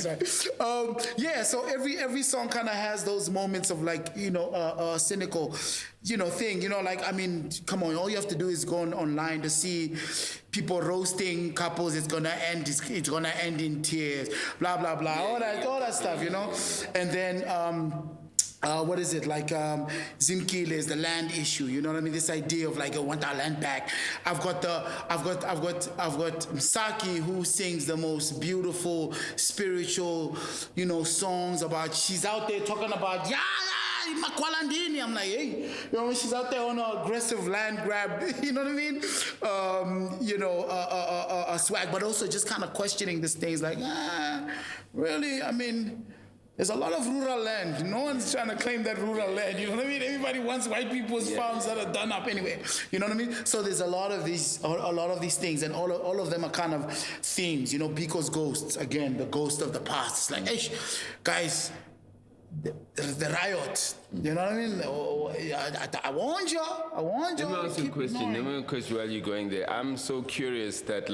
So every song kind of has those moments of cynical, thing. Come on, all you have to do is go online to see people roasting couples. It's gonna end in tears. Blah blah blah. All that stuff. And then. What is it Zimkile is the land issue, you know what I mean? This idea of I want our land back. I've got Msaki, who sings the most beautiful spiritual, songs about. She's out there talking about Makwalandini. I'm like, hey, she's out there on an aggressive land grab. You know what I mean? A swag, but also just kind of questioning these things. Really? There's a lot of rural land. No one's trying to claim that rural land. You know what I mean? Everybody wants white people's farms that are done up anyway. You know what I mean? So there's a lot of these things, and all of them are kind of themes. Biko's ghosts, again, the ghost of the past. It's hey, guys, the riot. You know what I mean? I warned you. Let me ask you a question while you're going there. I'm so curious that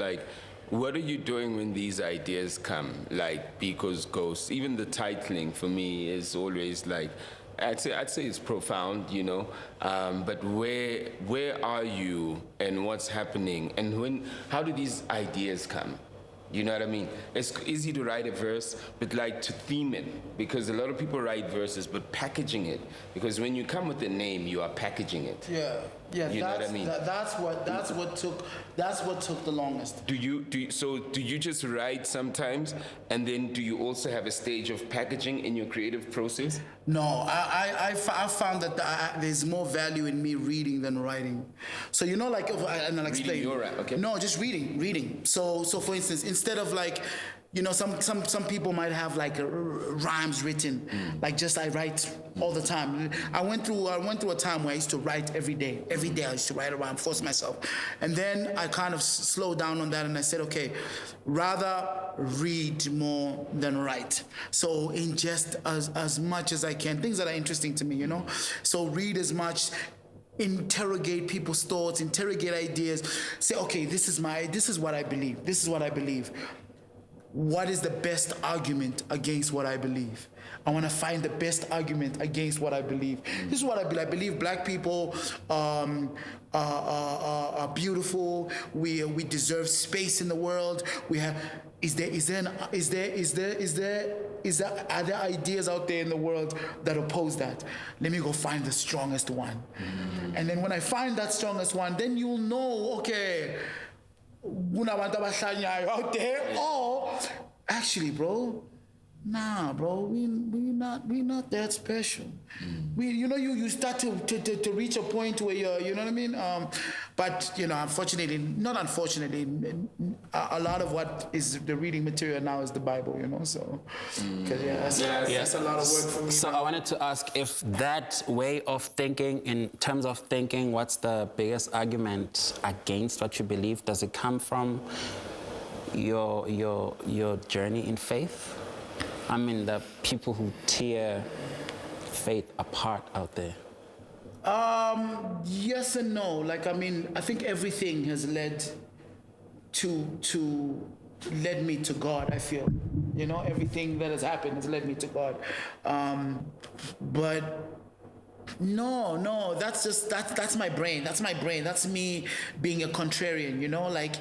what are you doing when these ideas come, Biko's Ghost? Even the titling for me is always I'd say it's profound, but where are you and what's happening, and how do these ideas come? You know what I mean? It's easy to write a verse, but to theme it, because a lot of people write verses, but packaging it, because when you come with a name, you are packaging it. Yeah. You know what I mean? That's what took the longest. Do you just write sometimes, and then do you also have a stage of packaging in your creative process? No, I found that there's more value in me reading than writing. So and I'll explain. Reading your rap, okay? No, just reading. So for instance, instead of You know, some people might have like rhymes written, like just I write all the time. I went through a time where I used to write every day. Every day I used to write a rhyme, force myself. And then I kind of slowed down on that and I said, okay, rather read more than write. So ingest as much as I can, things that are interesting to me, you know? So read as much, interrogate people's thoughts, interrogate ideas, say, okay, this is what I believe. This is what I believe. What is the best argument against what I believe? I want to find the best argument against what I believe. This is what I believe. I believe black people are beautiful. We deserve space in the world. We have. Are there ideas out there in the world that oppose that? Let me go find the strongest one. And then when I find that strongest one, then you'll know, okay, out there, or actually, bro, nah, bro, we not that special. You start to reach a point where you're, you know what I mean? But unfortunately, not unfortunately, a lot of what is the reading material now is the Bible, you know. So, that's a lot of work for me. So I wanted to ask if that way of thinking, in terms of thinking, what's the biggest argument against what you believe? Does it come from your journey in faith? I mean, the people who tear faith apart out there. Yes and no. Like, I mean, I think everything has led me to God, I feel. You know, everything that has happened has led me to God. But no, that's my brain. That's my brain. That's me being a contrarian, you know? Like,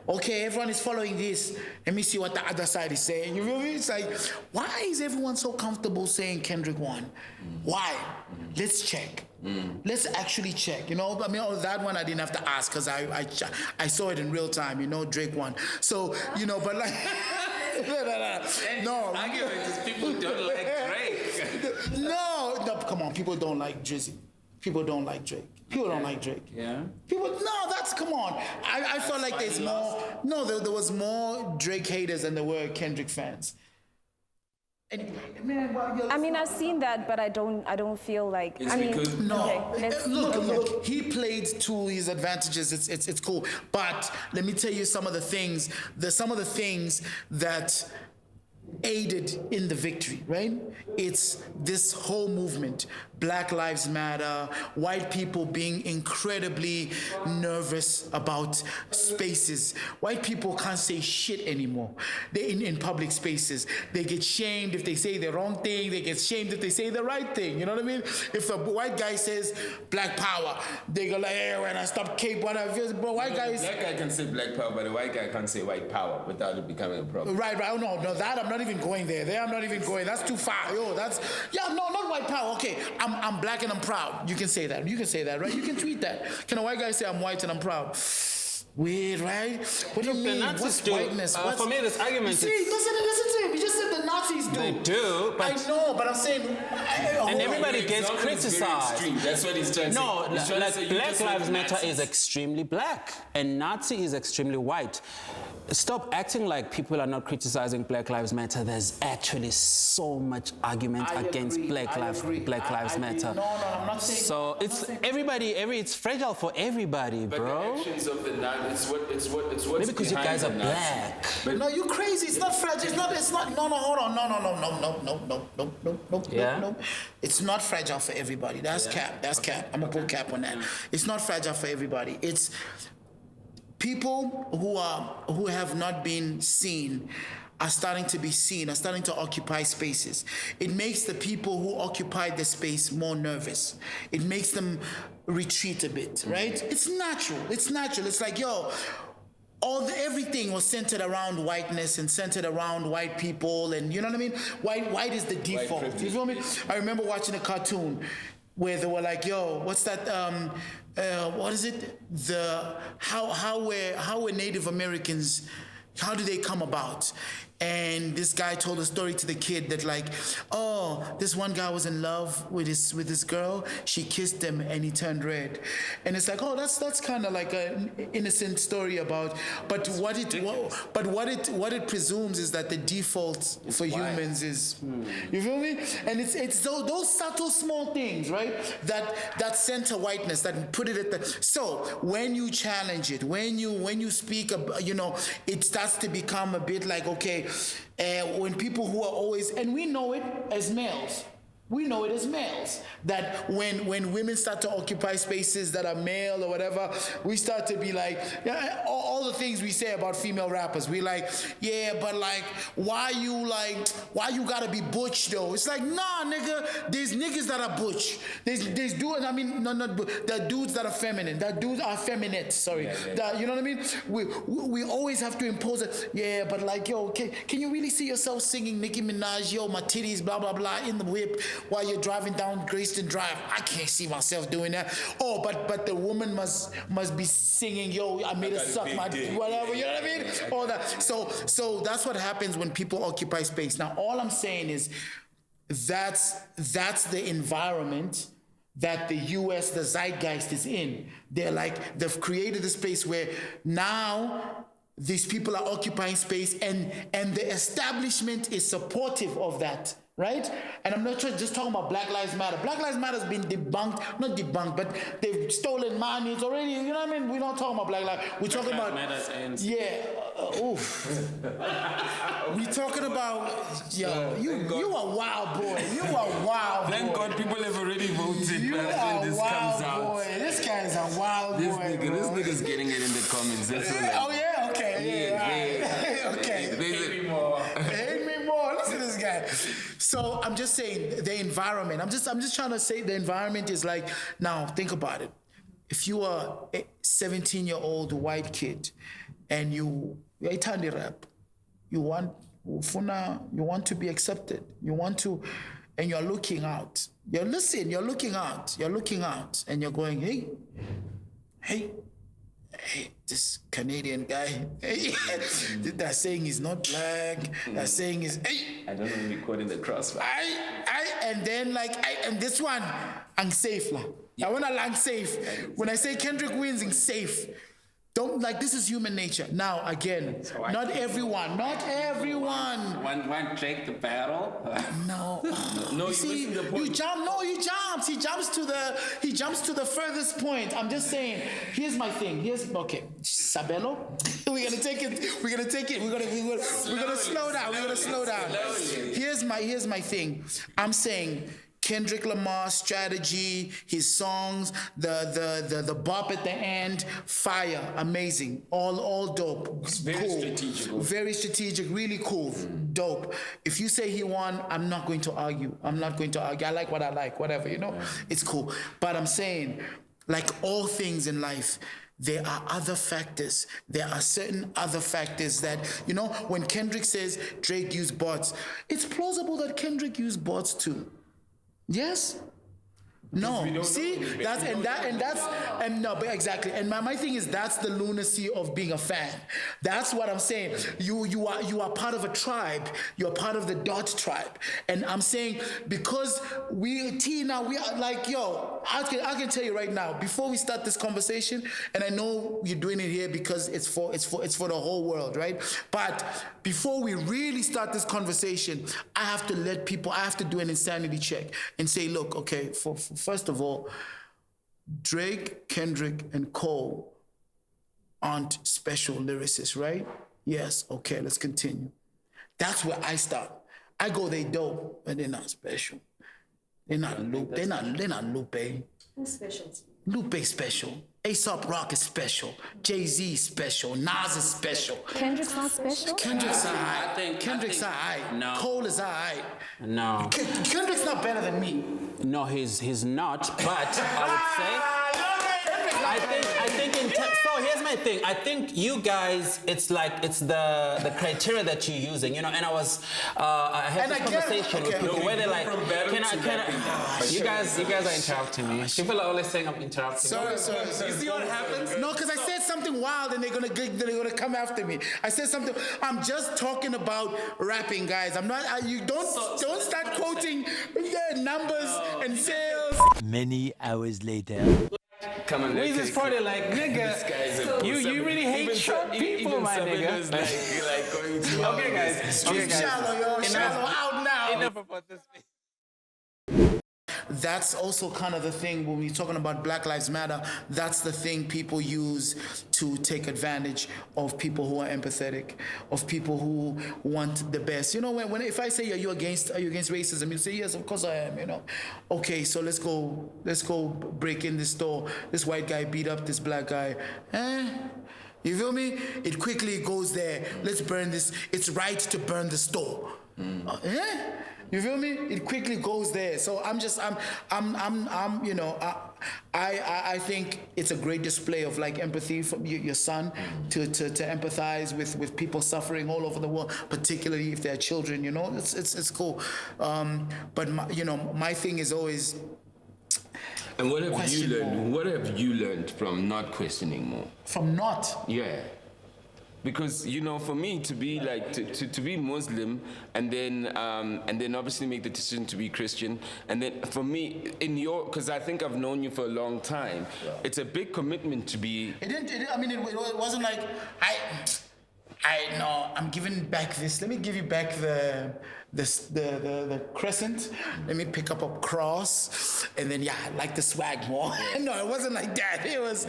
okay, everyone is following this. Let me see what the other side is saying. You feel me? It's like, why is everyone so comfortable saying Kendrick won? Why? Let's check. Let's actually check. You know, I mean, that one I didn't have to ask because I saw it in real time. You know, Drake won. So, you know, but like, no. Argument is people don't like Drake. No, come on. People don't like Drizzy. People don't like Drake. People don't like Drake. Yeah. Come on. I felt like there's more. No, there was more Drake haters than there were Kendrick fans. And, man, I mean, I've seen that, but I don't feel like. It's I mean, because- no. okay, Look. He played to his advantages. It's cool. But let me tell you some of the things that aided in the victory, right? It's this whole movement, Black Lives Matter, white people being incredibly nervous about spaces. White people can't say shit anymore. They in public spaces. They get shamed if they say the wrong thing. They get shamed if they say the right thing. You know what I mean? If a white guy says Black Power, they go like, hey, when I stop Cape, whatever. But white guys... Black guy can say Black Power, but a white guy can't say white power without it becoming a problem. Right. Oh, no, that I'm not even going there. I'm not even going. That's too far. Not white power. Okay, I'm black and I'm proud. You can say that. Right? You can tweet that. Can a white guy say I'm white and I'm proud? Weird, right? What do you mean? What's whiteness? For me, this argument See, listen to him. You just said the Nazis do. They do, but... I know, but I'm saying... And everybody gets criticized. That's what he's trying to say. No, He's trying to like say Black Lives Matter is extremely black, and Nazi is extremely white. Stop acting like people are not criticizing Black Lives Matter. There's actually so much argument against Black Lives Matter. No, I'm not saying. So it's fragile for everybody, But bro. the actions of the Nazis, it's what's Maybe because you guys are behind the black. But No, you crazy. It's not fragile. It's not. No, hold on. No. It's not fragile for everybody. That's cap. Cap. I'm gonna put cap on that. It's not fragile for everybody. It's people who have not been seen are starting to be seen, are starting to occupy spaces. It makes the people who occupy the space more nervous. It makes them retreat a bit, right? It's natural. It's like, everything was centered around whiteness and centered around white people, and you know what I mean? White is the default. You feel me? I remember watching a cartoon where they were like, what's that? What is it? How were Native Americans? How do they come about? and this guy told a story to the kid that like, oh, this one guy was in love with this girl. She kissed him and he turned red, and it's like, oh, that's kind of like an innocent story about. But what it presumes is that the default for humans is, you feel me? And it's those subtle small things, right? That center whiteness that put it at the. So when you challenge it, when you speak, it starts to become a bit like, okay, when people who are always, and we know it as males. We know it as males, that when women start to occupy spaces that are male or whatever, we start to be like, yeah, all the things we say about female rappers. We like, yeah, but like, why you gotta be butch though? It's like, nah, nigga, there's niggas that are butch. There's dudes, I mean, not there are dudes that are feminine. There are dudes are feminine, sorry. That, you know what I mean? We always have to impose it. Yeah, but like, yo, can you really see yourself singing Nicki Minaj, yo, my titties, blah, blah, blah, in the whip, while you're driving down Grayston Drive? I can't see myself doing that. Oh, but the woman must be singing, yo, I made her suck my whatever, you know what I mean? All that. So that's what happens when people occupy space. Now, all I'm saying is that's the environment that the US, the zeitgeist is in. They've created a space where now these people are occupying space and the establishment is supportive of that. Right? And I'm not just talking about Black Lives Matter. Black Lives Matter has been not debunked, but they've stolen money. It's already, you know what I mean? We're not talking about Black Lives. We're talking about, we're talking about, yo, you are wild boy. You are wild boy. Thank God people have already voted. You are this wild comes boy. out. This guy's a wild boy. This nigga's getting it in the comments. That's all. Oh yeah, okay, yeah. Okay. Hate me more. Hate me more. Listen to this guy. So I'm just saying the environment. I'm just trying to say the environment is like, now think about it. If you are a 17-year-old white kid and you rap, you want to be accepted. You want to, and you're looking out. You're looking out, and you're going, hey, this Canadian guy, they're saying he's not black, they're saying he's, I don't want to be caught in the crossfire. and then and this one, I'm safe lah. I want to land safe. When I say Kendrick wins, I'm safe. Don't, this is human nature. Now, again, not everyone. One Drake the battle? No. No, you see, you jump. No, he jumps. He jumps to the furthest point. I'm just saying, here's my thing. Okay, Sabelo, we're gonna take it. We're gonna slow down. Here's my thing. I'm saying, Kendrick Lamar's strategy, his songs, the bop at the end, fire, amazing, all dope, very strategic, really cool, dope. If you say he won, I'm not going to argue. I like what I like, whatever, it's cool. But I'm saying, like all things in life, there are other factors. There are certain other factors that, when Kendrick says Drake used bots, it's plausible that Kendrick used bots too. Yes? No. See? Exactly. And my thing is, that's the lunacy of being a fan. That's what I'm saying. You are part of a tribe. You're part of the Dot tribe. And I'm saying, because we are like, yo, I can tell you right now, before we start this conversation, and I know you're doing it here because it's for the whole world, right? But before we really start this conversation, I have to do an insanity check and say, look, okay, first of all, Drake, Kendrick, and Cole aren't special lyricists, right? Yes, okay, let's continue. That's where I start. I go, they dope, but they're not special. They're not Lupe. They're not Lupe. Who's special? Lupe special. A$AP Rock is special. Jay-Z is special. Nas is special. Kendrick's not special? Kendrick's alright. Kendrick's alright. No. Cole is alright. No. Kendrick's not better than me. No, he's not, but I would say... I think so here's my thing. I think you guys, it's the criteria that you're using, you know. And I had this conversation with people where they're like, can I? You guys are interrupting me. People are always saying I'm interrupting. Sorry. You see what happens? No, because I said something wild and they're gonna come after me. I said something. I'm just talking about rapping, guys. I'm not. You don't start quoting numbers and sales. Many hours later. Come on, We's is probably like, nigga, you really hate short people, my nigga. Like going to Okay, guys. Shallow, yo. Shallow out now. Enough about this. That's also kind of the thing when we're talking about Black Lives Matter. That's the thing people use to take advantage of people who are empathetic, of people who want the best. You know, if I say, are you against racism? You say, yes, of course I am. You know, okay, so let's go break in this store. This white guy beat up this black guy. You feel me? It quickly goes there. Let's burn this. It's right to burn the store. You feel me? It quickly goes there. So you know, I think it's a great display of like empathy from your son to empathize with people suffering all over the world, particularly if they're children. You know, it's cool. But my thing is always. And what have you learned? What have you learned from not questioning more? From not? Yeah. Because, you know, for me to be like to be Muslim and then obviously make the decision to be Christian, and then for me because I think I've known you for a long time, it's a big commitment to be. It wasn't like I'm giving back this. Let me give you back the crescent. Let me pick up a cross, and then I like the swag more. No, it wasn't like that. It was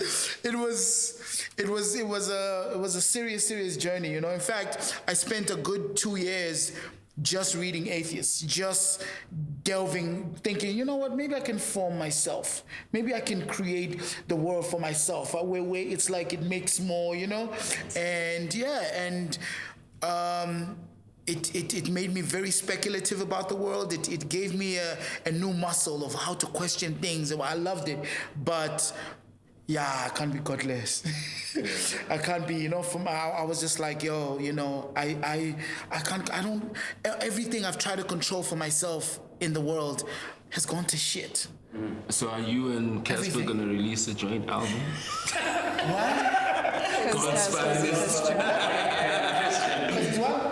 a serious journey. You know, in fact, I spent a good 2 years just reading atheists, just delving, thinking, you know what, maybe I can form myself. Maybe I can create the world for myself, where it's like it makes more, you know? And it made me very speculative about the world. It gave me a new muscle of how to question things. I loved it. But I can't be godless. I can't be, you know, I was just like, yo, you know, everything I've tried to control for myself in the world has gone to shit. So are you and Cassper gonna release a joint album? Because Cassper is Christian.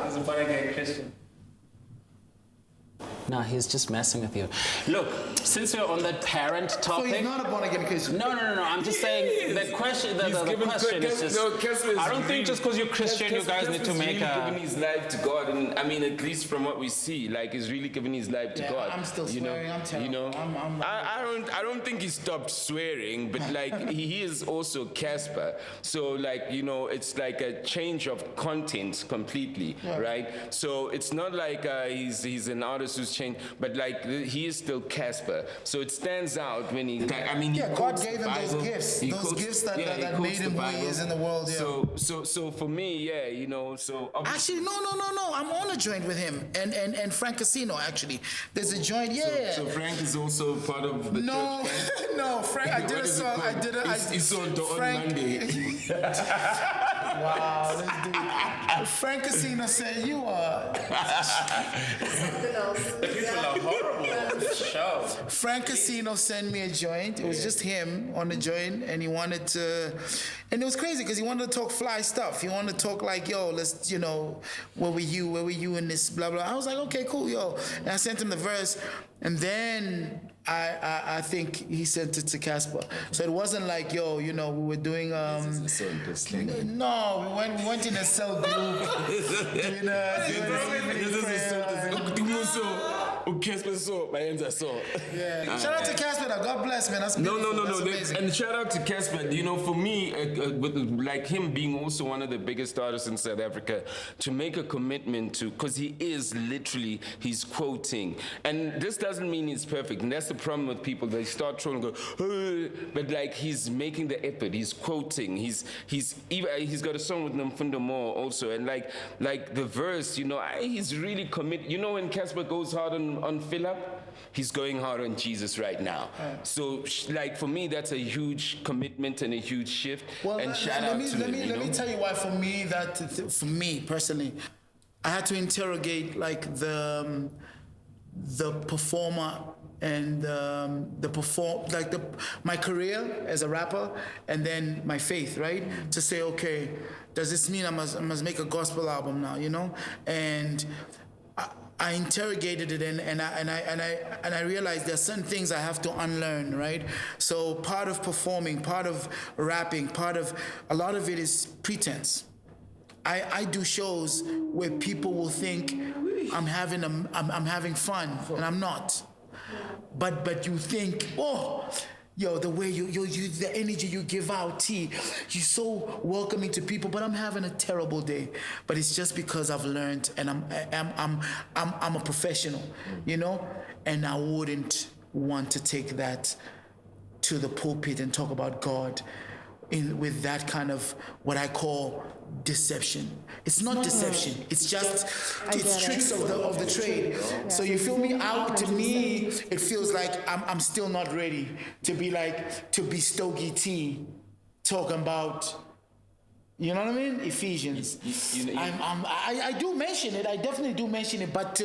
He's a born-again Christian. No, he's just messing with you. Look, since we're on that parent topic... So he's not a born-again Christian? No. I'm just saying the question is just... I don't think just because you're Christian, you guys need to make a... Giving his life to God, and I mean, at least from what we see, like he's really giving his life to God. I'm still swearing. I'm terrible. You know, I don't think he stopped swearing, but like he is also Cassper. So like, you know, it's like a change of content completely, right? So it's not like he's an artist who's changed, but like he is still Cassper. So it stands out when he. I mean, God gave him those gifts. Those gifts that made him who he is in the world. Yeah. So for me, you know, so actually, no. I'm on a joint with him and Frank Casino. Actually, there's a joint. So Frank is also part of the church. No, Frank. I did a song. He saw on Monday. Wow, this dude. Frank Casino said you are. Something else. People are horrible on this show. Frank Casino sent me a joint. It was just him on the joint, and he wanted to, and it was crazy because he wanted to talk fly stuff. He wanted to talk like, yo, let's, you know, where were you in this, blah, blah. I was like, okay, cool, yo. And I sent him the verse, and then I think he sent it to Cassper. So it wasn't like, yo, you know, we were doing, no, we went in a cell group, doing Cassper saw, my hands are sore. Yeah. Shout out to Cassper, God bless, man. That's beautiful. No. That's amazing. And shout out to Cassper. You know, for me, with like him being also one of the biggest artists in South Africa, to make a commitment to, because he is literally, he's quoting. And this doesn't mean he's perfect. And that's the problem with people. They start trying to go, but like he's making the effort. He's quoting. He's got a song with Namfundo Moore also. And like the verse, you know, he's really committed. You know, when Cassper goes hard on on Philip, he's going hard on Jesus right now. So like for me, that's a huge commitment and a huge shift. Well, and let me tell you why for me personally, I had to interrogate like the performer and my career as a rapper and then my faith, right? To say, okay, does this mean I must make a gospel album now, you know? And I interrogated it and I realized there's certain things I have to unlearn, right? So part of performing, part of rapping, a lot of it is pretense. I do shows where people will think I'm having fun, and I'm not. But you think, oh, yo, the way you the energy you give out, T, you're so welcoming to people. But I'm having a terrible day. But it's just because I've learned, and I'm a professional, you know. And I wouldn't want to take that to the pulpit and talk about God with that kind of what I call deception. It's not deception. It's just tricks of the trade. So you feel me? Out to me, it feels like I'm still not ready to be Stogie T, talking about. You know what I mean? Ephesians. I do mention it. I definitely do mention it, but.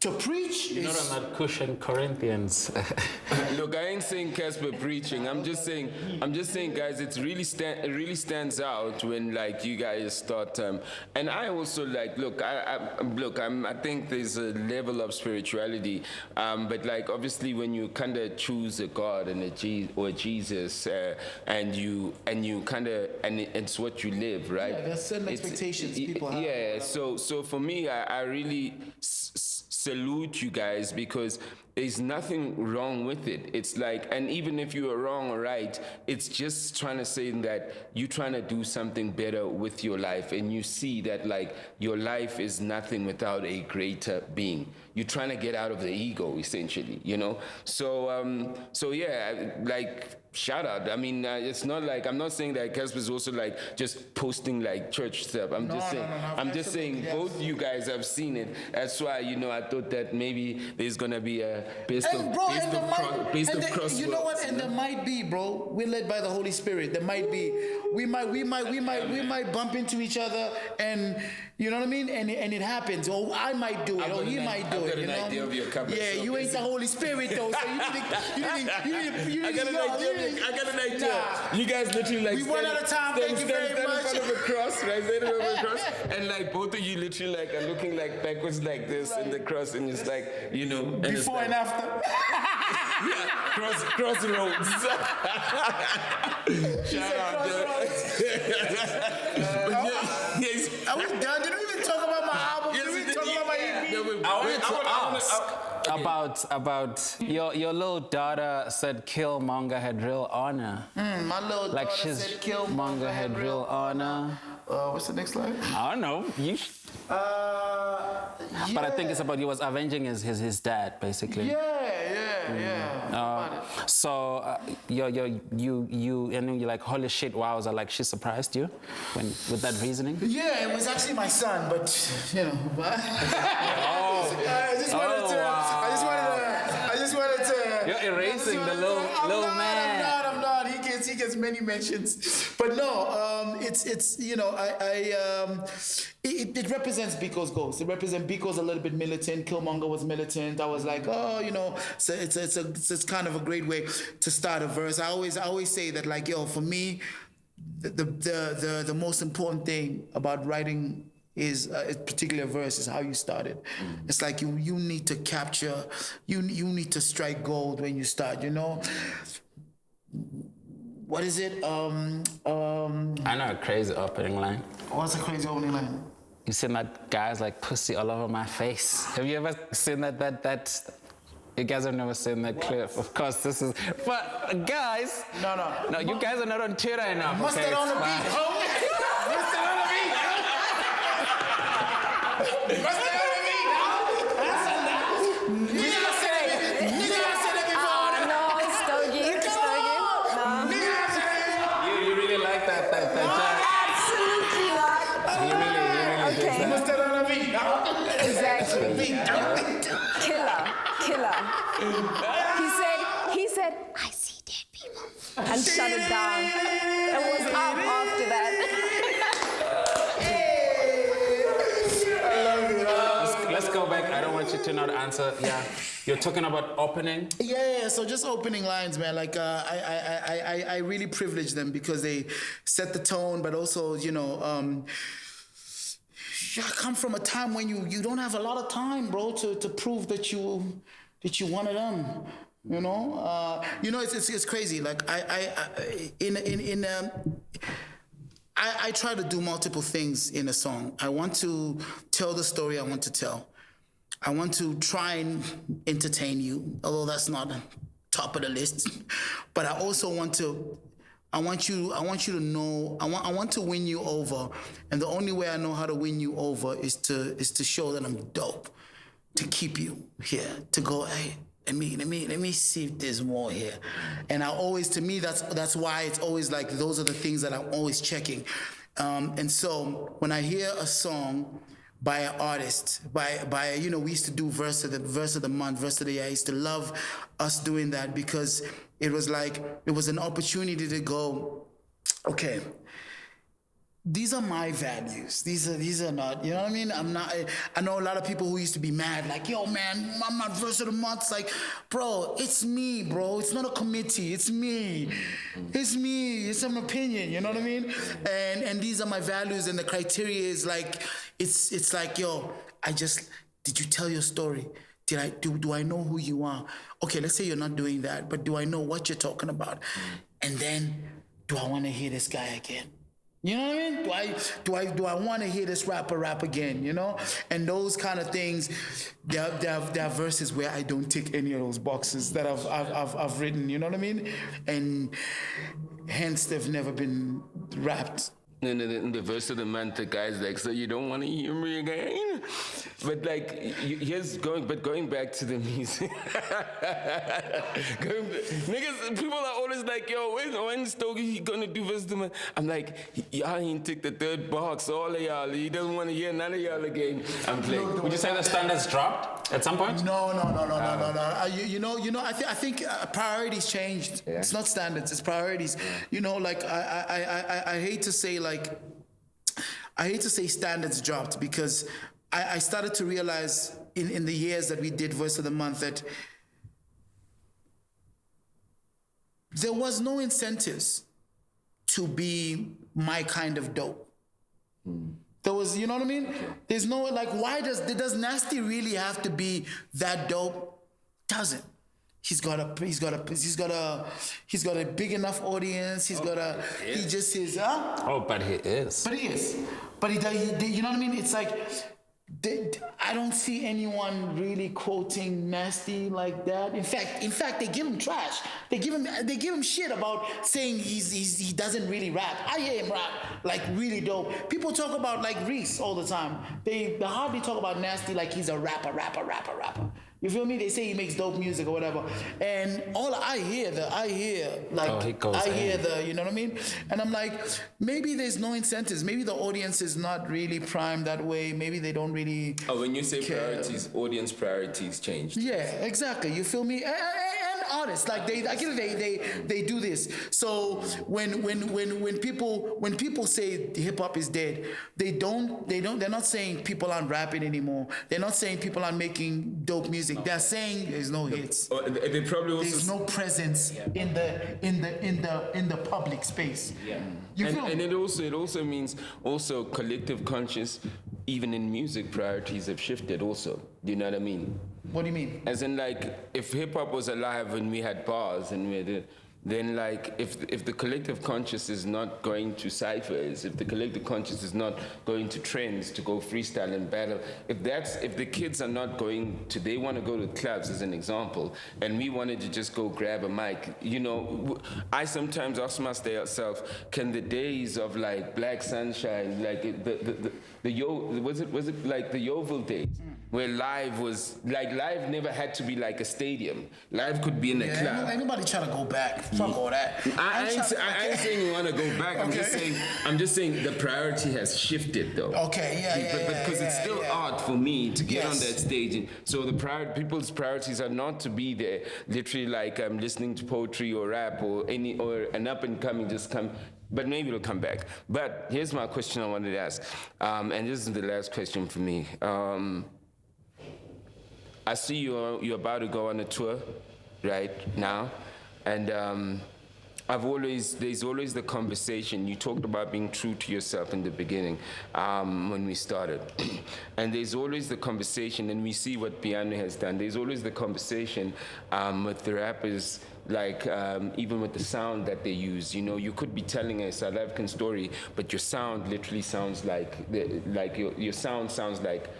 To preach You're not on that cushion Corinthians. Look, I ain't saying Cassper preaching. I'm just saying, guys, it really stands out when like you guys start. And I also like, look, I think there's a level of spirituality, but like obviously when you kind of choose a God and a Jesus, and you kind of and it's what you live, right? Yeah, there's certain expectations people have. Yeah. So for me, I really salute you guys because there's nothing wrong with it. It's like, and even if you are wrong or right, it's just trying to say that you're trying to do something better with your life, and you see that like your life is nothing without a greater being. You're trying to get out of the ego, essentially, you know. So yeah, like shout out. I mean, it's not like I'm not saying that Cassper is also like just posting like church stuff. I'm just saying both you guys have seen it. That's why I thought that maybe there's gonna be a based of crosswords. You know what? And there might be, bro. We're led by the Holy Spirit. There might be. We might bump into each other, and you know what I mean. And it happens. Or I might do it, or he might do it. I've got an idea of your cover. Yeah, you ain't the Holy Spirit though. So you I got an idea. Nah. You guys literally like we one at a time. Thank you very much. Stand in front of a cross, right? Stand in front of a cross, and like both of you literally like are looking like backwards like this in the cross, and it's like and before and after. Yeah, crossroads. Shout out, Yes. Are we done? Did we even talk about my album? Did we talk about my EP? I want to ask about your little daughter said Killmonger had real honor. My little daughter said Killmonger had real honor. What's the next slide? I don't know. But I think it's about he was avenging his dad, basically. So you're like, holy shit, wow, like she surprised you with that reasoning? Yeah, it was actually my son, but I just wanted to. You're erasing the little man. I'm not. He gets many mentions, but no. It's it represents Biko's goals. It represents Biko's a little bit militant. Killmonger was militant. I was like, so it's kind of a great way to start a verse. I always say that, like, for me, the most important thing about writing is a particular verse is how you started. It's like you need to capture, you need to strike gold when you start, What is it? I know a crazy opening line. What's a crazy opening line? You seen that guy's like pussy all over my face. Have you ever seen that? You guys have never seen that clip. Of course, this is. But guys. No, you guys are not on Twitter enough. Mustard on the beat, homie. Mustard on the beat. Mustard on the beat. Nigga, I said it before. No, Stogie. No. Nigga, I said it. You really like that Absolutely not. You really Okay. Mustard on the beat. Exactly. Killer. He said, I see dead people. And shut it down. It was up after that. Let's go back. I don't want you to know the answer. Yeah. You're talking about opening? Yeah, so just opening lines, man. Like, I really privilege them because they set the tone, but also, you know, I come from a time when you don't have a lot of time, bro, to prove that you one of them. You know, it's crazy. Like I try to do multiple things in a song. I want to tell the story I want to tell. I want to try and entertain you, although that's not top of the list. But I also want you to know, I want to win you over. And the only way I know how to win you over is to show that I'm dope, to keep you here, to go, hey, let me see if there's more here. And to me, that's why it's always like, those are the things that I'm always checking. And so when I hear a song by an artist, by we used to do verse of the month, verse of the year. I used to love us doing that because it was an opportunity to go, okay, these are my values. These are not, you know what I mean? I know a lot of people who used to be mad, like, yo, man, I'm not verse of the month. It's like, bro, it's me, bro. It's not a committee. It's me. It's me. It's an opinion, you know what I mean? And these are my values, and the criteria is like, it's like, yo, did you tell your story? Do I know who you are? Okay, let's say you're not doing that, but do I know what you're talking about? And then, do I want to hear this guy again? You know what I mean? Do I want to hear this rapper rap again? You know, and those kind of things. There are verses where I don't tick any of those boxes that I've written. You know what I mean? And hence they've never been rapped. In the verse of the month, the guy's like, so you don't want to hear me again? But like, going back to the music. Niggas, people are always like, yo, when's Stogie gonna do verse of the month? I'm like, y'all ain't tick the third box, all of y'all. He doesn't want to hear none of y'all again. I'm playing. Would you say the standards dropped at some point? No. I think priorities changed. Yeah. It's not standards, it's priorities. You know, like I hate to say standards dropped because I started to realize in the years that we did Verse of the Month that there was no incentives to be my kind of dope. There was, you know what I mean? There's no, like, does Nasty really have to be that dope? Doesn't. He's got a big enough audience. He just is, huh? Oh, but he is. But he is. But he you know what I mean? It's like, I don't see anyone really quoting Nasty like that. In fact, they give him trash. They give him shit about saying he doesn't really rap. I hear him rap like really dope. People talk about like Reese all the time. They hardly talk about Nasty like he's a rapper. You feel me? They say he makes dope music or whatever. And all I hear, you know what I mean? And I'm like, maybe there's no incentives. Maybe the audience is not really primed that way. Maybe they don't really when you say care. priorities, audience priorities changed. Yeah, exactly. You feel me? And artists, like they do this. So when people say hip hop is dead, they're not saying people aren't rapping anymore. They're not saying people aren't making dope music. They're saying there's no hits. They probably also there's no presence in the public space. Yeah. And it also means collective conscious. Even in music, priorities have shifted. Also, do you know what I mean? What do you mean? As in, like, if hip hop was alive and we had bars and we had then like if the collective conscious is not going to ciphers, if the collective conscious is not going to trends to go freestyle and battle, if the kids are not going to, they want to go to clubs as an example, and we wanted to just go grab a mic, you know, I sometimes ask myself, can the days of like Black Sunshine, like was it like the Yeovil days? where live was like live never had to be like a stadium. Live could be in a club. Anybody trying to go back? Fuck all that. I ain't saying you want to go back. I'm just saying the priority has shifted though. Okay, But because it's still art for me to get on that stage. And so people's priorities are not to be there, literally like I'm listening to poetry or rap or an up and coming just come. But maybe it'll come back. But here's my question I wanted to ask, and this is the last question for me. I see you're about to go on a tour right now, and there's always the conversation. You talked about being true to yourself in the beginning when we started. And there's always the conversation, and we see what Piano has done. There's always the conversation with the rappers, like even with the sound that they use. You know, you could be telling a South African story, but your sound literally sounds like your sound sounds like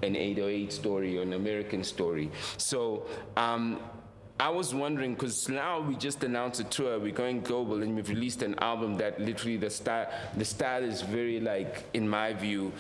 an 808 story or an American story. So I was wondering, because now we just announced a tour, we're going global, and we've released an album that literally the style is very, like, in my view,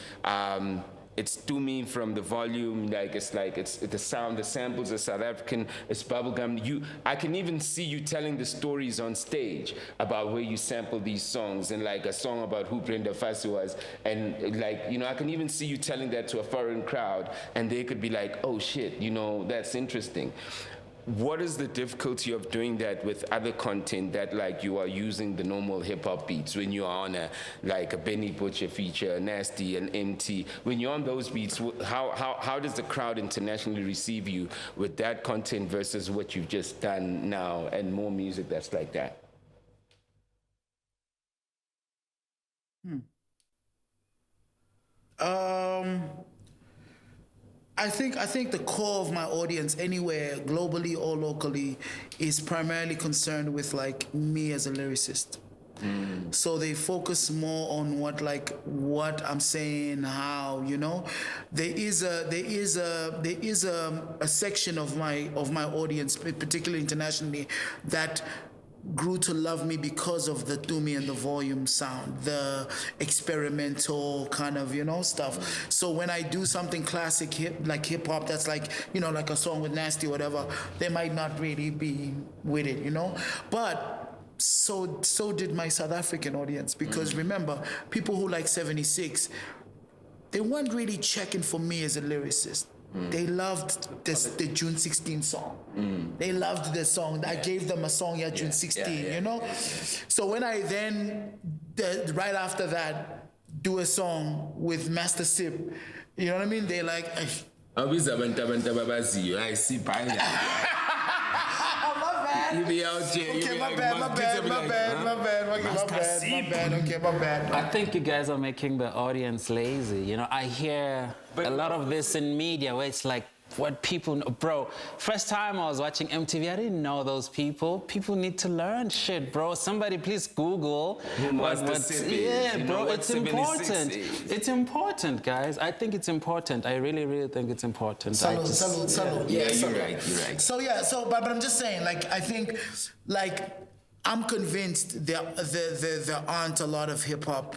it's Tumi from The Volume, it's the sound, the samples are South African, it's bubblegum. I can even see you telling the stories on stage about where you sample these songs, and like a song about who Brenda Fassie was, and like, you know, I can even see you telling that to a foreign crowd, and they could be like, oh shit, you know, that's interesting. What is the difficulty of doing that with other content that like you are using the normal hip hop beats when you are on a Benny Butcher feature, a Nasty, an MT? When you're on those beats, how does the crowd internationally receive you with that content versus what you've just done now and more music that's like that? I think the core of my audience anywhere, globally or locally, is primarily concerned with like me as a lyricist. So they focus more on what I'm saying, how, you know. There is a section of my audience, particularly internationally, that grew to love me because of the Tumi And The Volume sound, the experimental kind of, you know, stuff. So when I do something classic hip hop that's like, you know, like a song with Nasty or whatever, they might not really be with it, you know. But so did my South African audience, because remember, people who like 76, they weren't really checking for me as a lyricist. They loved the June 16 song. They loved the song. I gave them a song, June 16, you know? So when I then, right after that, do a song with Master Sip, you know what I mean? They like, I see you be out here. Okay, my bad. I think you guys are making the audience lazy. You know, I hear a lot of this in media where it's like, what people know. Bro, first time I was watching MTV, I didn't know those people. People need to learn shit, bro. Somebody please Google. Yeah, bro, it's important. It's important, guys. I think it's important. I really, really think it's important. Salute. Yeah, you're right. So but I'm just saying, like, I think, like, I'm convinced there aren't a lot of hip hop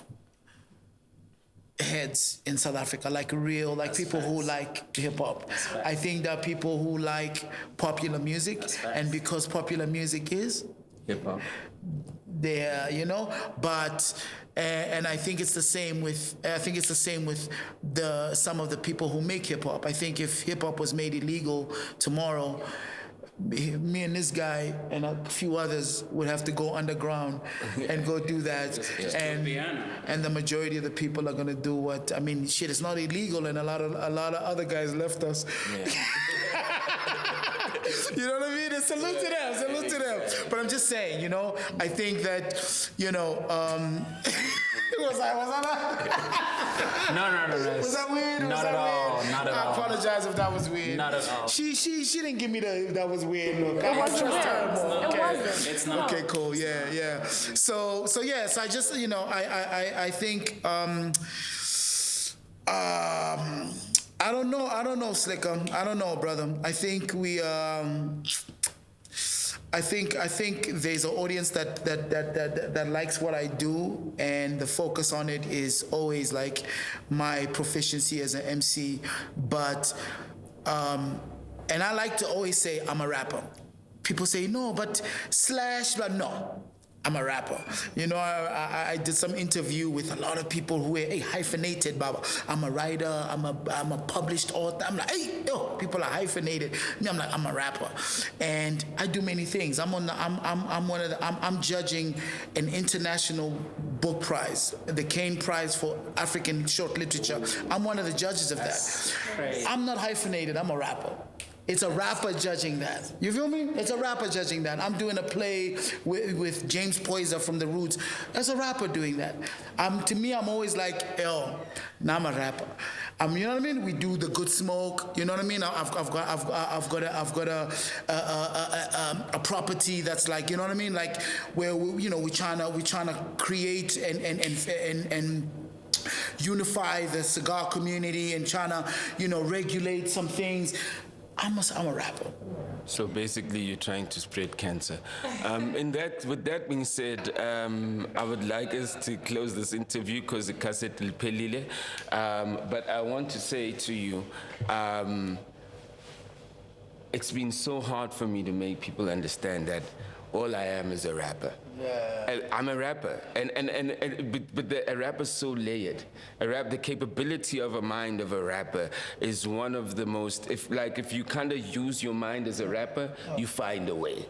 heads in South Africa, like real, like people who like hip hop. I think there are people who like popular music, and because popular music is hip hop, there, you know. But and I think it's the same with some of the people who make hip hop. I think if hip hop was made illegal tomorrow, me and this guy and a few others would have to go underground and go do that. And the majority of the people are gonna do what, I mean, shit, it's not illegal, and a lot of other guys left us. You know what I mean? Salute to them. But I'm just saying, you know, I think that, you know, was I No. Was that weird? Not at all. I apologize if that was weird. Not at all. She didn't give me that was weird look. It wasn't. It's not. Okay, cool. Yeah. So I just, you know, I think I don't know, Slicker. I don't know, brother. I think I think there's an audience that likes what I do, and the focus on it is always like my proficiency as an MC. But and I like to always say I'm a rapper. People say no, but Slash, but no. I'm a rapper. You know, I did some interview with a lot of people who are hyphenated, Baba. I'm a writer, I'm a published author. I'm like, hey, yo, people are hyphenated. Me, I'm like, I'm a rapper. And I do many things. I'm judging an international book prize, the Kane Prize for African Short Literature. I'm one of the judges of that. Great. I'm not hyphenated, I'm a rapper. It's a rapper judging that. You feel me? It's a rapper judging that. I'm doing a play with James Poyser from The Roots. That's a rapper doing that. To me, I'm always like, yo, now I'm a rapper. You know what I mean? We do the Good Smoke. You know what I mean? I've got a property that's like, you know what I mean? Like where we're trying to create and unify the cigar community and trying to regulate some things. I'm a rapper. So basically, you're trying to spread cancer. With that being said, I would like us to close this interview because Kgositsile pelile. But I want to say to you, it's been so hard for me to make people understand that all I am is a rapper. Yeah. I'm a rapper, but a rapper's so layered. The capability of a mind of a rapper is one of the most. If you kind of use your mind as a rapper, you find a way.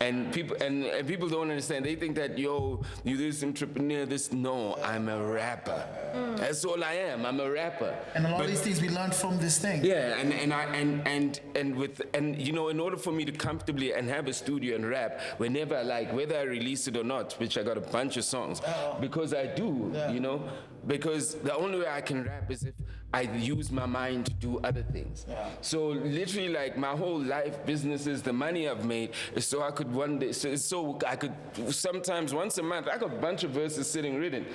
And people don't understand. They think that you're this entrepreneur. No, I'm a rapper. That's all I am. I'm a rapper. And a lot of these things we learned from this thing. Yeah, and in order for me to comfortably and have a studio and rap, whether I release it or not, which I got a bunch of songs, because I do, because the only way I can rap is if I use my mind to do other things. Yeah. So literally, like my whole life, businesses, the money I've made is so I could one day, so I could sometimes once a month, I got a bunch of verses sitting written.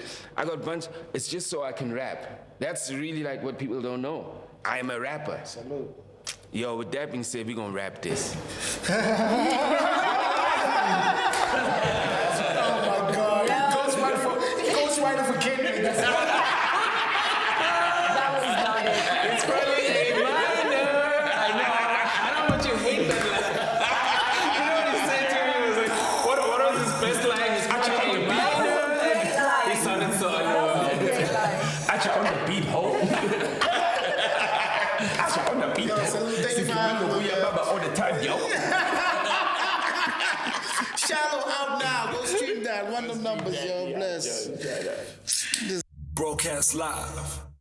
It's just so I can rap. That's really like what people don't know. I am a rapper. Salute. Yo, with that being said, we're gonna rap this. Oh my God! He goes right for Kendrick. That was not it. It's probably a minor. I know. I don't want you to hate that line. You know what he said to me? He was like, what was his best line? He's actually a minor. He sounded so annoying. Actually, on the beat, ho. Actually, on the beat. Yo, salute, thank you all the time, yo. Shallow out now. Go stream that. Run them numbers, yo. Bless. Broadcast live